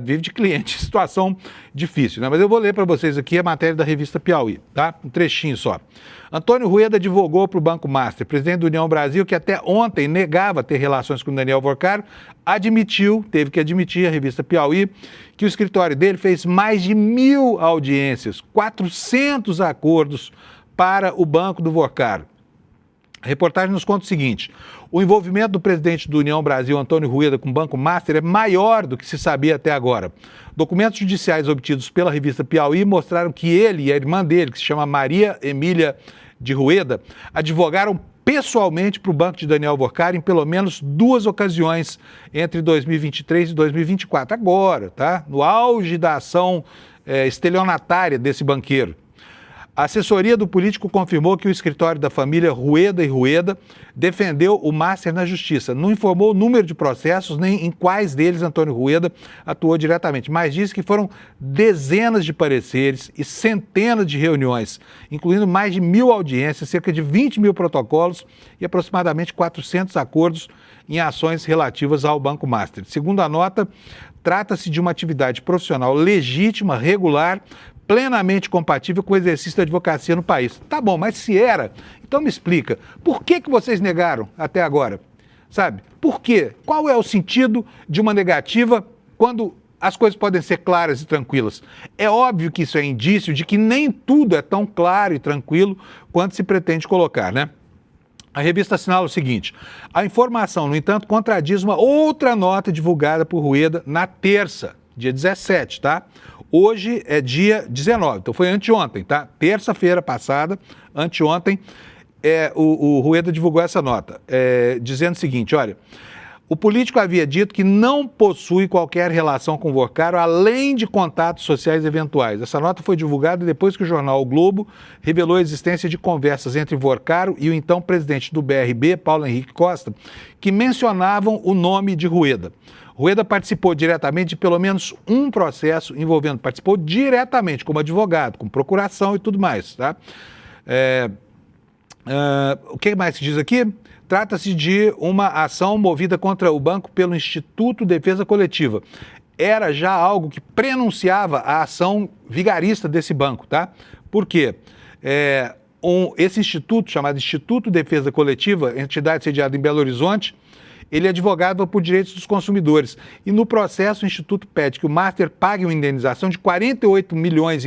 vive de cliente, situação difícil, né? Mas eu vou ler para vocês aqui a matéria da revista Piauí, tá? Um trechinho só. Antônio Rueda advogou para o Banco Master, presidente da União Brasil, que até ontem negava ter relações com Daniel Vorcaro, teve que admitir, a revista Piauí, que o escritório dele fez mais de 1.000 audiências, 400 acordos para o Banco do Vorcaro. A reportagem nos conta o seguinte: o envolvimento do presidente da União Brasil, Antônio Rueda, com o Banco Master é maior do que se sabia até agora. Documentos judiciais obtidos pela revista Piauí mostraram que ele e a irmã dele, que se chama Maria Emília de Rueda, advogaram pessoalmente para o banco de Daniel Vorcaro em pelo menos 2 ocasiões entre 2023 e 2024. Agora, tá? No auge da ação estelionatária desse banqueiro. A assessoria do político confirmou que o escritório da família Rueda e Rueda defendeu o Master na justiça. Não informou o número de processos, nem em quais deles Antônio Rueda atuou diretamente, mas disse que foram dezenas de pareceres e centenas de reuniões, incluindo mais de 1.000 audiências, cerca de 20.000 protocolos e aproximadamente 400 acordos em ações relativas ao Banco Master. Segundo a nota, trata-se de uma atividade profissional legítima, regular, plenamente compatível com o exercício da advocacia no país. Tá bom, mas se era, então me explica, por que vocês negaram até agora? Sabe? Por quê? Qual é o sentido de uma negativa quando as coisas podem ser claras e tranquilas. É óbvio que isso é indício de que nem tudo é tão claro e tranquilo quanto se pretende colocar, né? A revista assinala o seguinte: a informação, no entanto, contradiz uma outra nota divulgada por Rueda na terça, dia 17, tá? Hoje é dia 19, então foi anteontem, tá? Terça-feira passada, anteontem, o Rueda divulgou essa nota, dizendo o seguinte, olha: o político havia dito que não possui qualquer relação com o Vorcaro, além de contatos sociais eventuais. Essa nota foi divulgada depois que o jornal O Globo revelou a existência de conversas entre Vorcaro e o então presidente do BRB, Paulo Henrique Costa, que mencionavam o nome de Rueda. Rueda participou diretamente de pelo menos um processo participou diretamente como advogado, com procuração e tudo mais, tá? O que mais se diz aqui? Trata-se de uma ação movida contra o banco pelo Instituto Defesa Coletiva. Era já algo que prenunciava a ação vigarista desse banco, tá? Por quê? Esse instituto, chamado Instituto Defesa Coletiva, entidade sediada em Belo Horizonte, ele advogava por direitos dos consumidores. E no processo, o Instituto pede que o Master pague uma indenização de 48,5 milhões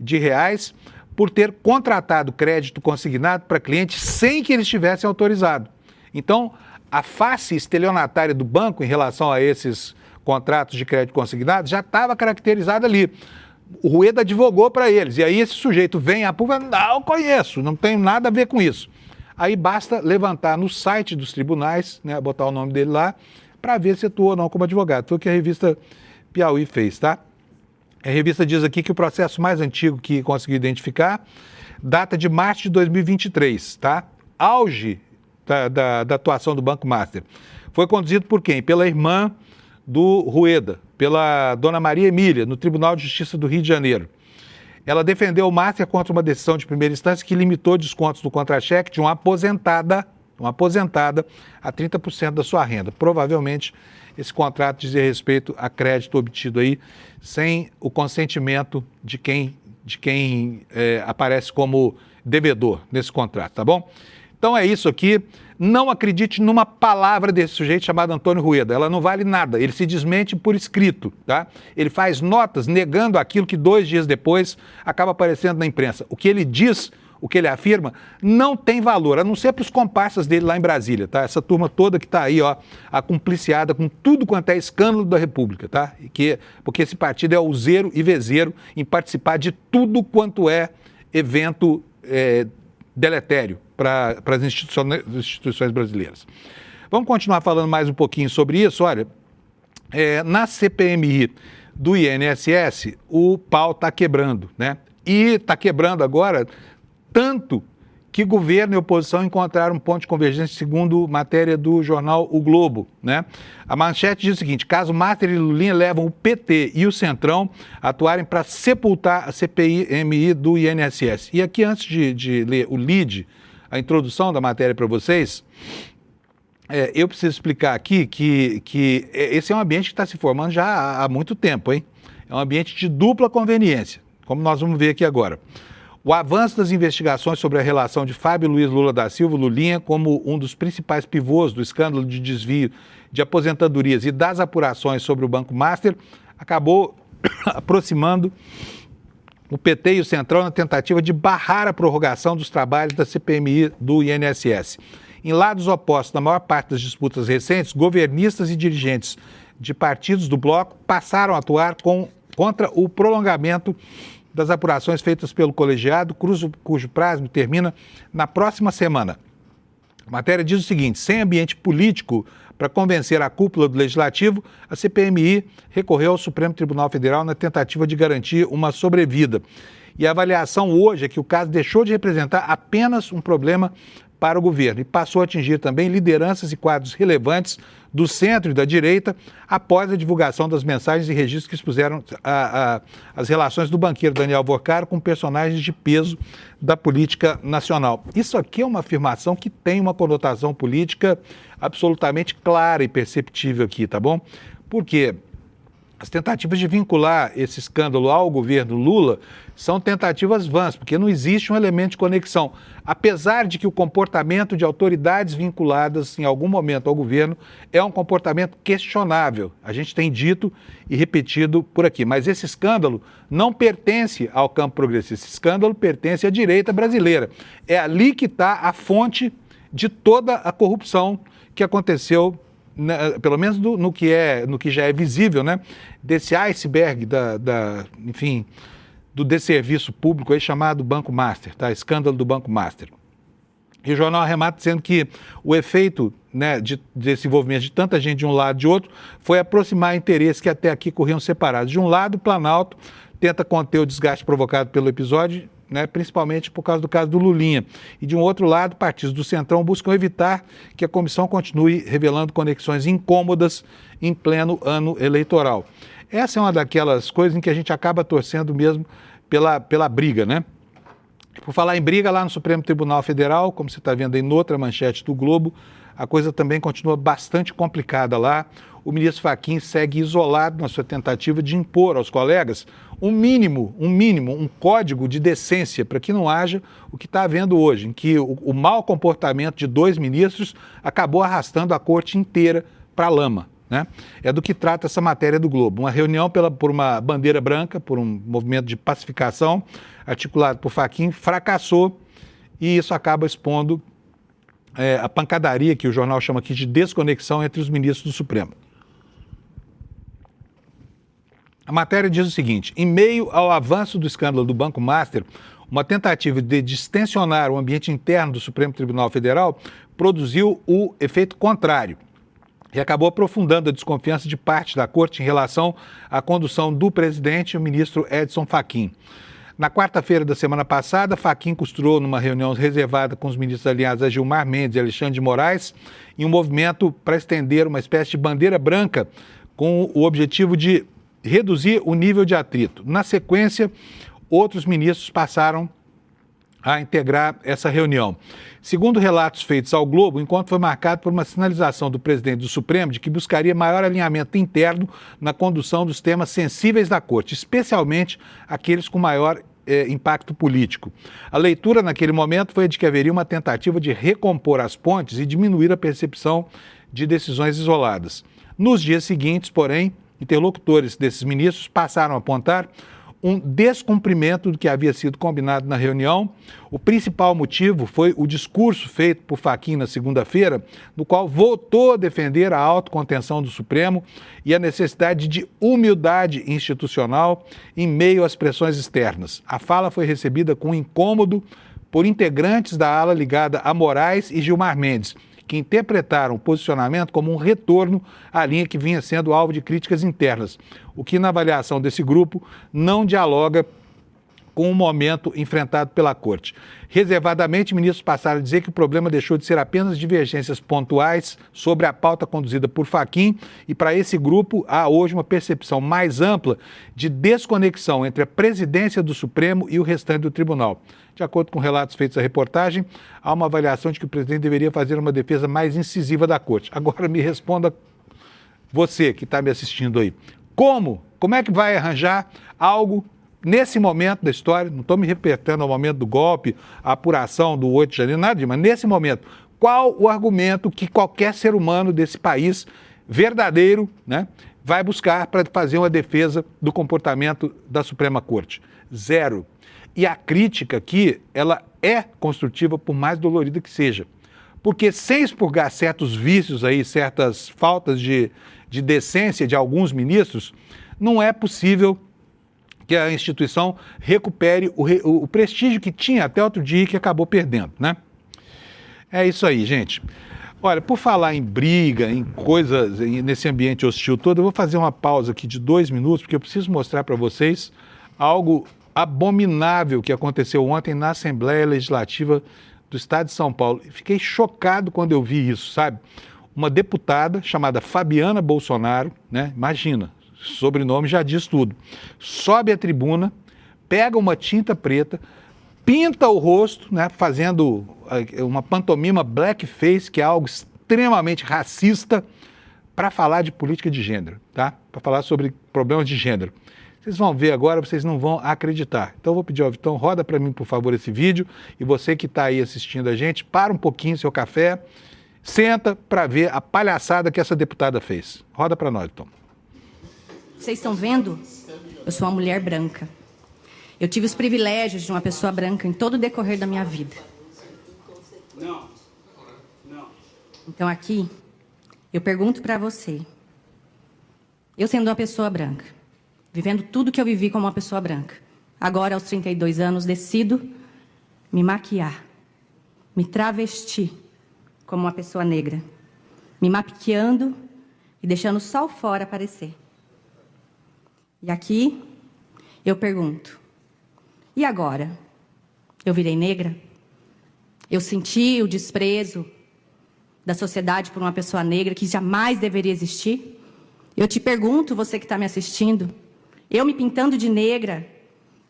de reais por ter contratado crédito consignado para clientes sem que eles tivessem autorizado. Então, a face estelionatária do banco em relação a esses contratos de crédito consignado já estava caracterizada ali. O Rueda advogou para eles, e aí esse sujeito vem a público, não conheço, não tenho nada a ver com isso. Aí basta levantar no site dos tribunais, né, botar o nome dele lá, para ver se atuou ou não como advogado. Foi o que a revista Piauí fez, tá? A revista diz aqui que o processo mais antigo que conseguiu identificar data de março de 2023, tá? Auge da atuação do Banco Master. Foi conduzido por quem? Pela irmã do Rueda, pela dona Maria Emília, no Tribunal de Justiça do Rio de Janeiro. Ela defendeu o Master contra uma decisão de primeira instância que limitou descontos do contra-cheque de uma aposentada a 30% da sua renda. Provavelmente esse contrato dizia respeito a crédito obtido aí sem o consentimento de quem aparece como devedor nesse contrato, tá bom? Então é isso aqui. Não acredite numa palavra desse sujeito chamado Antônio Rueda. Ela não vale nada. Ele se desmente por escrito, tá? Ele faz notas negando aquilo que 2 dias depois acaba aparecendo na imprensa. O que ele diz, o que ele afirma, não tem valor, a não ser para os comparsas dele lá em Brasília, tá? Essa turma toda que está aí, ó, acumpliciada com tudo quanto é escândalo da República, tá? Porque esse partido é useiro e vezeiro em participar de tudo quanto é evento deletério para as instituições brasileiras. Vamos continuar falando mais um pouquinho sobre isso. Olha, na CPMI do INSS, o pau está quebrando, né? E está quebrando agora tanto que governo e oposição encontraram um ponto de convergência, segundo matéria do jornal O Globo, né? A manchete diz o seguinte: caso Master e Lulinha levam o PT e o Centrão a atuarem para sepultar a CPMI do INSS. E aqui, antes de ler o lead, a introdução da matéria para vocês, eu preciso explicar aqui que esse é um ambiente que está se formando já há muito tempo, hein? É um ambiente de dupla conveniência, como nós vamos ver aqui agora. O avanço das investigações sobre a relação de Fábio Luiz Lula da Silva, Lulinha, como um dos principais pivôs do escândalo de desvio de aposentadorias e das apurações sobre o Banco Master, acabou aproximando o PT e o Centrão na tentativa de barrar a prorrogação dos trabalhos da CPMI do INSS. Em lados opostos, na maior parte das disputas recentes, governistas e dirigentes de partidos do bloco passaram a atuar contra o prolongamento das apurações feitas pelo colegiado, cujo prazo termina na próxima semana. A matéria diz o seguinte: sem ambiente político para convencer a cúpula do Legislativo, a CPMI recorreu ao Supremo Tribunal Federal na tentativa de garantir uma sobrevida. E a avaliação hoje é que o caso deixou de representar apenas um problema para o governo e passou a atingir também lideranças e quadros relevantes do centro e da direita após a divulgação das mensagens e registros que expuseram as relações do banqueiro Daniel Vorcaro com personagens de peso da política nacional. Isso aqui é uma afirmação que tem uma conotação política absolutamente clara e perceptível aqui, tá bom? Porque As tentativas de vincular esse escândalo ao governo Lula são tentativas vãs, porque não existe um elemento de conexão. Apesar de que o comportamento de autoridades vinculadas em algum momento ao governo é um comportamento questionável. A gente tem dito e repetido por aqui. Mas esse escândalo não pertence ao campo progressista. Esse escândalo pertence à direita brasileira. É ali que está a fonte de toda a corrupção que aconteceu, pelo menos no que já é visível, né, desse iceberg enfim, do desserviço público aí chamado Banco Master, tá? Escândalo do Banco Master. E o jornal arremata dizendo que o efeito, né, desse envolvimento de tanta gente de um lado e de outro foi aproximar interesses que até aqui corriam separados. De um lado, o Planalto tenta conter o desgaste provocado pelo episódio, né, principalmente por causa do caso do Lulinha. E de um outro lado, partidos do Centrão buscam evitar que a comissão continue revelando conexões incômodas em pleno ano eleitoral. Essa é uma daquelas coisas em que a gente acaba torcendo mesmo pela briga, né? Por falar em briga, lá no Supremo Tribunal Federal, como você está vendo aí noutra manchete do Globo, a coisa também continua bastante complicada lá. O ministro Fachin segue isolado na sua tentativa de impor aos colegas um código de decência para que não haja o que está havendo hoje, em que o mau comportamento de 2 ministros acabou arrastando a corte inteira para a lama, né? É do que trata essa matéria do Globo. Uma reunião por uma bandeira branca, por um movimento de pacificação articulado por Fachin, fracassou e isso acaba expondo a pancadaria que o jornal chama aqui de desconexão entre os ministros do Supremo. A matéria diz o seguinte: em meio ao avanço do escândalo do Banco Master, uma tentativa de distensionar o ambiente interno do Supremo Tribunal Federal produziu o efeito contrário e acabou aprofundando a desconfiança de parte da Corte em relação à condução do presidente, o ministro Edson Fachin. Na quarta-feira da semana passada, Fachin costurou numa reunião reservada com os ministros aliados a Gilmar Mendes e Alexandre de Moraes em um movimento para estender uma espécie de bandeira branca com o objetivo de reduzir o nível de atrito. Na sequência, outros ministros passaram a integrar essa reunião. Segundo relatos feitos ao Globo, o encontro foi marcado por uma sinalização do presidente do Supremo de que buscaria maior alinhamento interno na condução dos temas sensíveis da Corte, especialmente aqueles com maior impacto político. A leitura naquele momento foi a de que haveria uma tentativa de recompor as pontes e diminuir a percepção de decisões isoladas. Nos dias seguintes, porém, interlocutores desses ministros passaram a apontar um descumprimento do que havia sido combinado na reunião. O principal motivo foi o discurso feito por Fachin na segunda-feira, no qual voltou a defender a autocontenção do Supremo e a necessidade de humildade institucional em meio às pressões externas. A fala foi recebida com incômodo por integrantes da ala ligada a Moraes e Gilmar Mendes, que interpretaram o posicionamento como um retorno à linha que vinha sendo alvo de críticas internas, o que, na avaliação desse grupo, não dialoga com o momento enfrentado pela Corte. Reservadamente, ministros passaram a dizer que o problema deixou de ser apenas divergências pontuais sobre a pauta conduzida por Fachin e, para esse grupo, há hoje uma percepção mais ampla de desconexão entre a presidência do Supremo e o restante do tribunal. De acordo com relatos feitos à reportagem, há uma avaliação de que o presidente deveria fazer uma defesa mais incisiva da Corte. Agora me responda, você que está me assistindo aí, como é que vai arranjar algo nesse momento da história? Não estou me reportando ao momento do golpe, a apuração do 8 de janeiro, nada disso, mas nesse momento, qual o argumento que qualquer ser humano desse país verdadeiro, né, vai buscar para fazer uma defesa do comportamento da Suprema Corte? Zero. E a crítica aqui, ela é construtiva, por mais dolorida que seja. Porque sem expurgar certos vícios aí, certas faltas de decência de alguns ministros, não é possível que a instituição recupere o prestígio que tinha até outro dia e que acabou perdendo, né? É isso aí, gente. Olha, por falar em briga, em coisas, nesse ambiente hostil todo, eu vou fazer uma pausa aqui de 2 minutos, porque eu preciso mostrar para vocês algo abominável que aconteceu ontem na Assembleia Legislativa do Estado de São Paulo. Fiquei chocado quando eu vi isso, sabe? Uma deputada chamada Fabiana Bolsonaro, né? Imagina, sobrenome já diz tudo. Sobe à tribuna, pega uma tinta preta, pinta o rosto, né? Fazendo uma pantomima blackface, que é algo extremamente racista, para falar de política de gênero, tá? Para falar sobre problemas de gênero. Vocês vão ver agora, vocês não vão acreditar. Então eu vou pedir ao Vitão, roda para mim, por favor, esse vídeo. E você que está aí assistindo a gente, para um pouquinho seu café, senta para ver a palhaçada que essa deputada fez. Roda para nós, Vitão. Vocês estão vendo? Eu sou uma mulher branca. Eu tive os privilégios de uma pessoa branca em todo o decorrer da minha vida. Não. Então aqui, eu pergunto para você. Eu sendo uma pessoa branca, vivendo tudo que eu vivi como uma pessoa branca, agora aos 32 anos decido me maquiar, me travestir como uma pessoa negra, me maquiando e deixando só o fora aparecer. E aqui eu pergunto, e agora? Eu virei negra? Eu senti o desprezo da sociedade por uma pessoa negra que jamais deveria existir? Eu te pergunto, você que está me assistindo, eu me pintando de negra,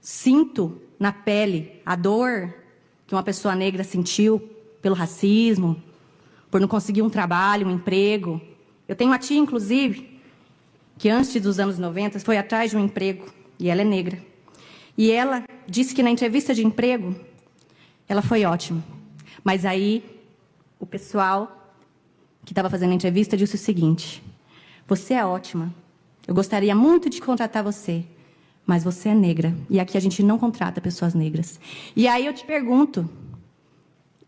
sinto na pele a dor que uma pessoa negra sentiu pelo racismo, por não conseguir um trabalho, um emprego. Eu tenho uma tia, inclusive, que antes dos anos 90 foi atrás de um emprego, e ela é negra. E ela disse que na entrevista de emprego, ela foi ótima. Mas aí, o pessoal que estava fazendo a entrevista disse o seguinte: você é ótima, eu gostaria muito de contratar você, mas você é negra, e aqui a gente não contrata pessoas negras. E aí eu te pergunto,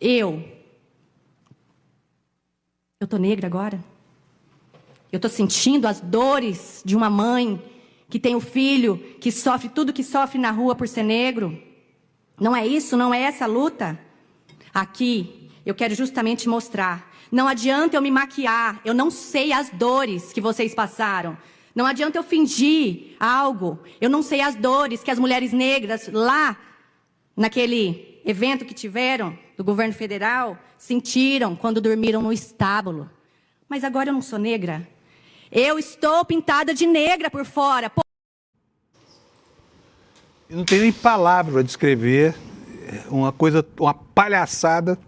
eu tô negra agora? Eu tô sentindo as dores de uma mãe que tem um filho que sofre tudo que sofre na rua por ser negro? Não é isso? Não é essa a luta? Aqui, eu quero justamente mostrar. Não adianta eu me maquiar, eu não sei as dores que vocês passaram. Não adianta eu fingir algo, eu não sei as dores que as mulheres negras lá, naquele evento que tiveram, do governo federal, sentiram quando dormiram no estábulo. Mas agora eu não sou negra. Eu estou pintada de negra por fora. Eu não tenho nem palavra para descrever uma coisa, uma palhaçada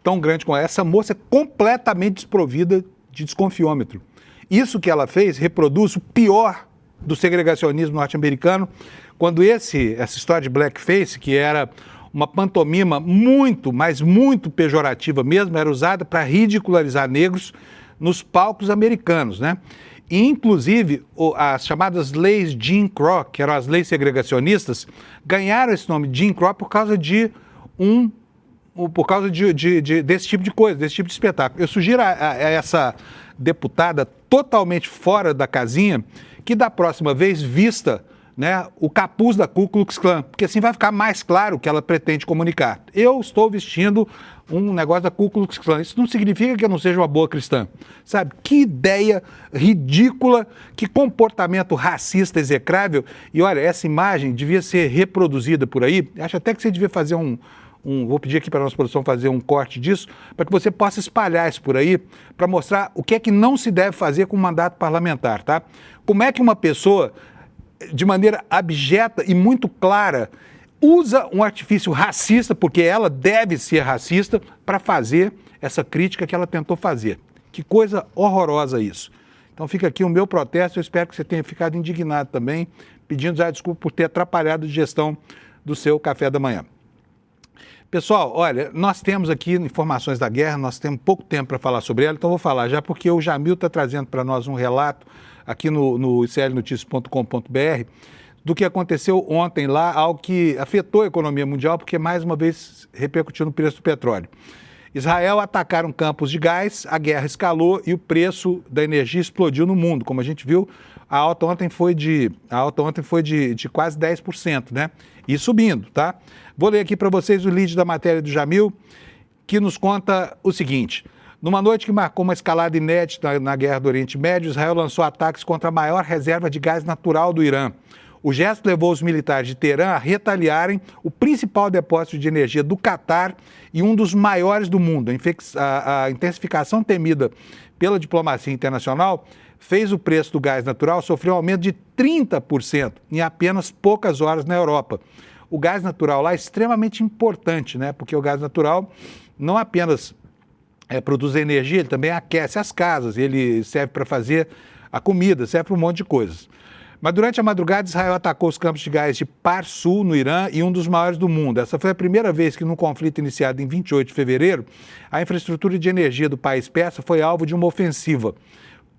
tão grande como essa. Essa moça é completamente desprovida de desconfiômetro. Isso que ela fez reproduz o pior do segregacionismo norte-americano, quando essa história de blackface, que era uma pantomima muito, mas muito pejorativa mesmo, era usada para ridicularizar negros nos palcos americanos, né? E, inclusive, as chamadas leis Jim Crow, que eram as leis segregacionistas, ganharam esse nome Jim Crow por causa desse tipo de coisa, desse tipo de espetáculo. Eu sugiro a essa deputada totalmente fora da casinha que da próxima vez vista, né, o capuz da Ku Klux Klan, porque assim vai ficar mais claro o que ela pretende comunicar. Eu estou vestindo um negócio da Ku Klux Klan. Isso não significa que eu não seja uma boa cristã. Sabe? Que ideia ridícula, que comportamento racista execrável. E olha, essa imagem devia ser reproduzida por aí. Acho até que você devia fazer vou pedir aqui para a nossa produção fazer um corte disso, para que você possa espalhar isso por aí, para mostrar o que é que não se deve fazer com o mandato parlamentar, tá? Como é que uma pessoa, de maneira abjeta e muito clara, usa um artifício racista, porque ela deve ser racista, para fazer essa crítica que ela tentou fazer. Que coisa horrorosa isso. Então fica aqui o meu protesto, eu espero que você tenha ficado indignado também, pedindo já desculpa por ter atrapalhado a digestão do seu café da manhã. Pessoal, olha, nós temos aqui informações da guerra, nós temos pouco tempo para falar sobre ela, então vou falar já porque o Jamil está trazendo para nós um relato aqui no iclnoticias.com.br do que aconteceu ontem lá, algo que afetou a economia mundial, porque mais uma vez repercutiu no preço do petróleo. Israel atacaram campos de gás, a guerra escalou e o preço da energia explodiu no mundo. Como a gente viu, a alta ontem foi de quase 10%, né? E subindo, tá? Vou ler aqui para vocês o lead da matéria do Jamil, que nos conta o seguinte: numa noite que marcou uma escalada inédita na guerra do Oriente Médio, Israel lançou ataques contra a maior reserva de gás natural do Irã. O gesto levou os militares de Teherã a retaliarem o principal depósito de energia do Catar e um dos maiores do mundo. A intensificação temida pela diplomacia internacional fez o preço do gás natural sofrer um aumento de 30% em apenas poucas horas na Europa. O gás natural lá é extremamente importante, né? Porque o gás natural não apenas produz energia, ele também aquece as casas, ele serve para fazer a comida, serve para um monte de coisas. Mas durante a madrugada, Israel atacou os campos de gás de Parsul, no Irã, e um dos maiores do mundo. Essa foi a primeira vez que, num conflito iniciado em 28 de fevereiro, a infraestrutura de energia do país persa foi alvo de uma ofensiva.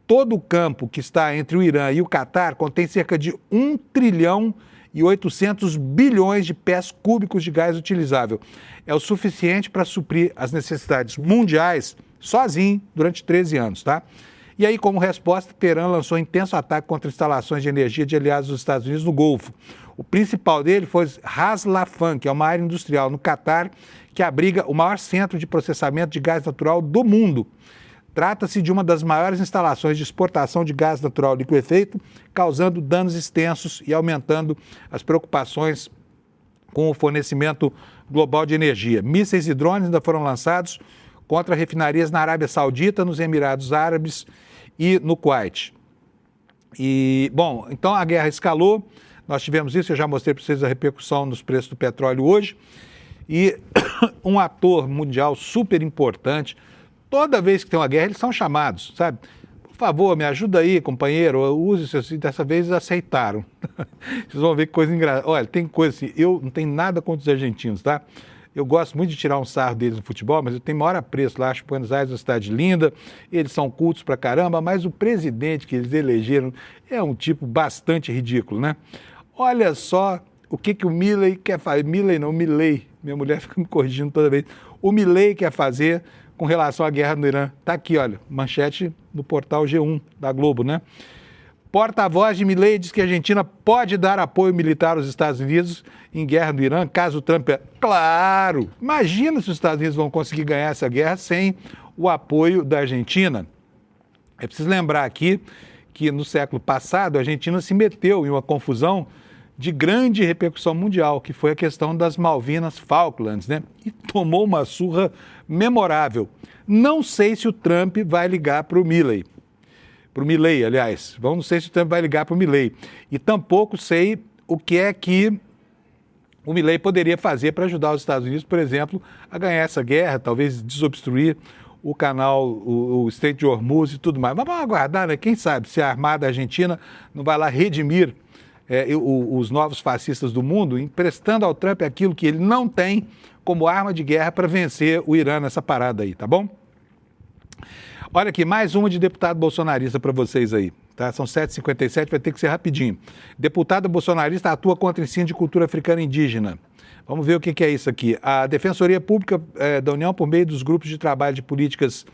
Todo o campo que está entre o Irã e o Catar contém cerca de 1 trilhão e 800 bilhões de pés cúbicos de gás utilizável. É o suficiente para suprir as necessidades mundiais sozinho durante 13 anos, tá? E aí, como resposta, Teherã lançou um intenso ataque contra instalações de energia de aliados dos Estados Unidos no Golfo. O principal dele foi Ras Laffan, que é uma área industrial no Catar que abriga o maior centro de processamento de gás natural do mundo. Trata-se de uma das maiores instalações de exportação de gás natural liquefeito, causando danos extensos e aumentando as preocupações com o fornecimento global de energia. Mísseis e drones ainda foram lançados contra refinarias na Arábia Saudita, nos Emirados Árabes e no Kuwait. E, bom, então a guerra escalou, nós tivemos isso, eu já mostrei para vocês a repercussão nos preços do petróleo hoje, e um ator mundial super importante, toda vez que tem uma guerra, eles são chamados, sabe? Por favor, me ajuda aí, companheiro, use isso. Dessa vez eles aceitaram. Vocês vão ver que coisa engraçada. Olha, tem coisa assim, eu não tenho nada contra os argentinos, tá? Eu gosto muito de tirar um sarro deles no futebol, mas eu tenho maior apreço lá, acho Buenos Aires uma cidade linda, eles são cultos pra caramba, mas o presidente que eles elegeram é um tipo bastante ridículo, né? Olha só o que o Milei quer fazer, Milei, minha mulher fica me corrigindo toda vez, o Milei quer fazer com relação à guerra no Irã. Tá aqui, olha, manchete no portal G1 da Globo, né? Porta-voz de Milei diz que a Argentina pode dar apoio militar aos Estados Unidos em guerra no Irã, caso o Trump... Claro! Imagina se os Estados Unidos vão conseguir ganhar essa guerra sem o apoio da Argentina. É preciso lembrar aqui que no século passado a Argentina se meteu em uma confusão de grande repercussão mundial, que foi a questão das Malvinas Falklands, né? E tomou uma surra memorável. Não sei se o Trump vai ligar para o Milei. Para o Milei, aliás. Não sei se o Trump vai ligar para o Milei. E tampouco sei o que é que o Milei poderia fazer para ajudar os Estados Unidos, por exemplo, a ganhar essa guerra, talvez desobstruir o canal, o Estreito de Hormuz e tudo mais. Mas vamos aguardar, né? Quem sabe se a Armada Argentina não vai lá redimir os novos fascistas do mundo, emprestando ao Trump aquilo que ele não tem como arma de guerra para vencer o Irã nessa parada aí, tá bom? Olha aqui, mais uma de deputado bolsonarista para vocês aí, tá? São 7h57, vai ter que ser rapidinho. Deputada bolsonarista atua contra ensino de cultura africana e indígena. Vamos ver o que é isso aqui. A Defensoria Pública da União, por meio dos grupos de trabalho de políticas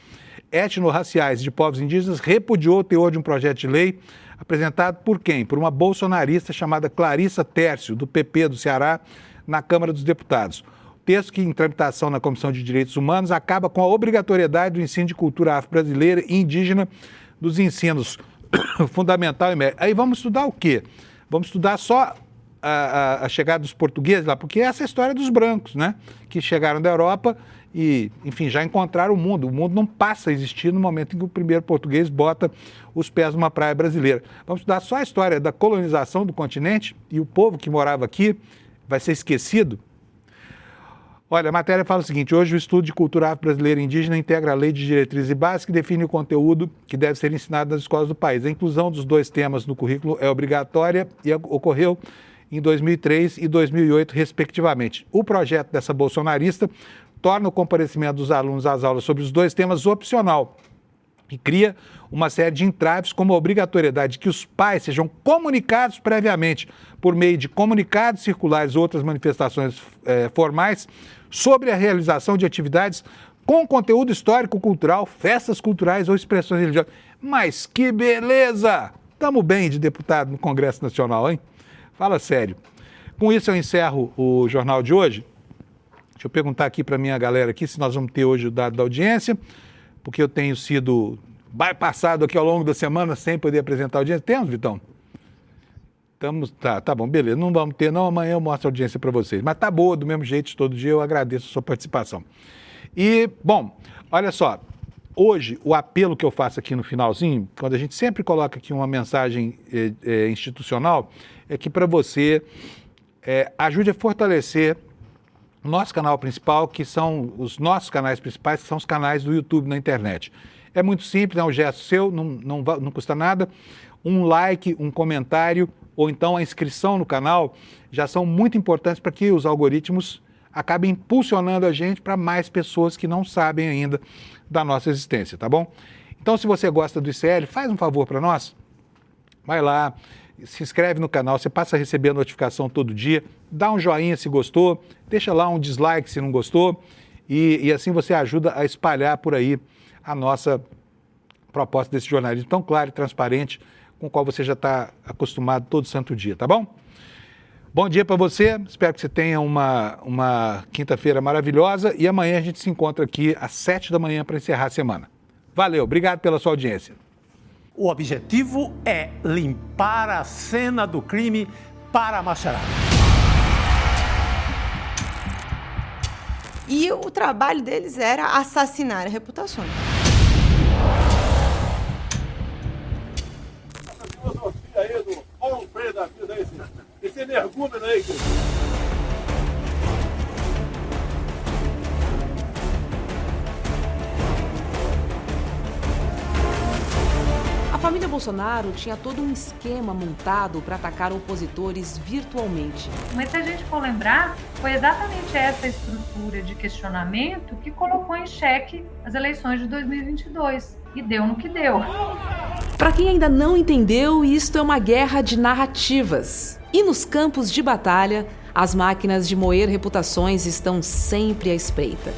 etnorraciais de povos indígenas, repudiou o teor de um projeto de lei apresentado por quem? Por uma bolsonarista chamada Clarissa Tércio, do PP do Ceará, na Câmara dos Deputados. O texto, que em tramitação na Comissão de Direitos Humanos, acaba com a obrigatoriedade do ensino de cultura afro-brasileira e indígena dos ensinos fundamental e médio. Aí vamos estudar o quê? Vamos estudar só a chegada dos portugueses lá, porque essa é a história dos brancos, né? Que chegaram da Europa e, enfim, já encontraram o mundo. O mundo não passa a existir no momento em que o primeiro português bota os pés numa praia brasileira. Vamos estudar só a história da colonização do continente e o povo que morava aqui vai ser esquecido? Olha, a matéria fala o seguinte: hoje o estudo de cultura afro-brasileira e indígena integra a Lei de Diretrizes e Bases, que define o conteúdo que deve ser ensinado nas escolas do país. A inclusão dos dois temas no currículo é obrigatória e ocorreu em 2003 e 2008, respectivamente. O projeto dessa bolsonarista torna o comparecimento dos alunos às aulas sobre os dois temas opcional e cria uma série de entraves, como a obrigatoriedade de que os pais sejam comunicados previamente por meio de comunicados circulares ou outras manifestações formais sobre a realização de atividades com conteúdo histórico-cultural, festas culturais ou expressões religiosas. Mas que beleza! Estamos bem de deputado no Congresso Nacional, hein? Fala sério. Com isso eu encerro o jornal de hoje. Deixa eu perguntar aqui para minha galera aqui se nós vamos ter hoje o dado da audiência, porque eu tenho sido bypassado aqui ao longo da semana sem poder apresentar a audiência. Temos, Vitão? Tá bom, beleza. Não vamos ter, não. Amanhã eu mostro a audiência para vocês. Mas tá boa, do mesmo jeito, todo dia. Eu agradeço a sua participação. E, bom, olha só. Hoje, o apelo que eu faço aqui no finalzinho, quando a gente sempre coloca aqui uma mensagem institucional, é que para você ajude a fortalecer o nosso canal principal, que são os nossos canais principais, que são os canais do YouTube na internet. É muito simples, é um gesto seu, não custa nada. Um like, um comentário ou então a inscrição no canal já são muito importantes para que os algoritmos acabem impulsionando a gente para mais pessoas que não sabem ainda da nossa existência, tá bom? Então, se você gosta do ICL, faz um favor para nós. Vai lá, se inscreve no canal, você passa a receber a notificação todo dia, dá um joinha se gostou, deixa lá um dislike se não gostou e assim você ajuda a espalhar por aí a nossa proposta desse jornalismo tão claro e transparente com o qual você já está acostumado todo santo dia, tá bom? Bom dia para você, espero que você tenha uma quinta-feira maravilhosa e amanhã a gente se encontra aqui às 7 da manhã para encerrar a semana. Valeu, obrigado pela sua audiência. O objetivo é limpar a cena do crime para a macharada. E o trabalho deles era assassinar reputações. Olha o freio da vida aí, esse energúmeno aí. A família Bolsonaro tinha todo um esquema montado para atacar opositores virtualmente. Mas se a gente for lembrar, foi exatamente essa estrutura de questionamento que colocou em xeque as eleições de 2022. E deu no que deu. Para quem ainda não entendeu, isto é uma guerra de narrativas. E nos campos de batalha, as máquinas de moer reputações estão sempre à espreita.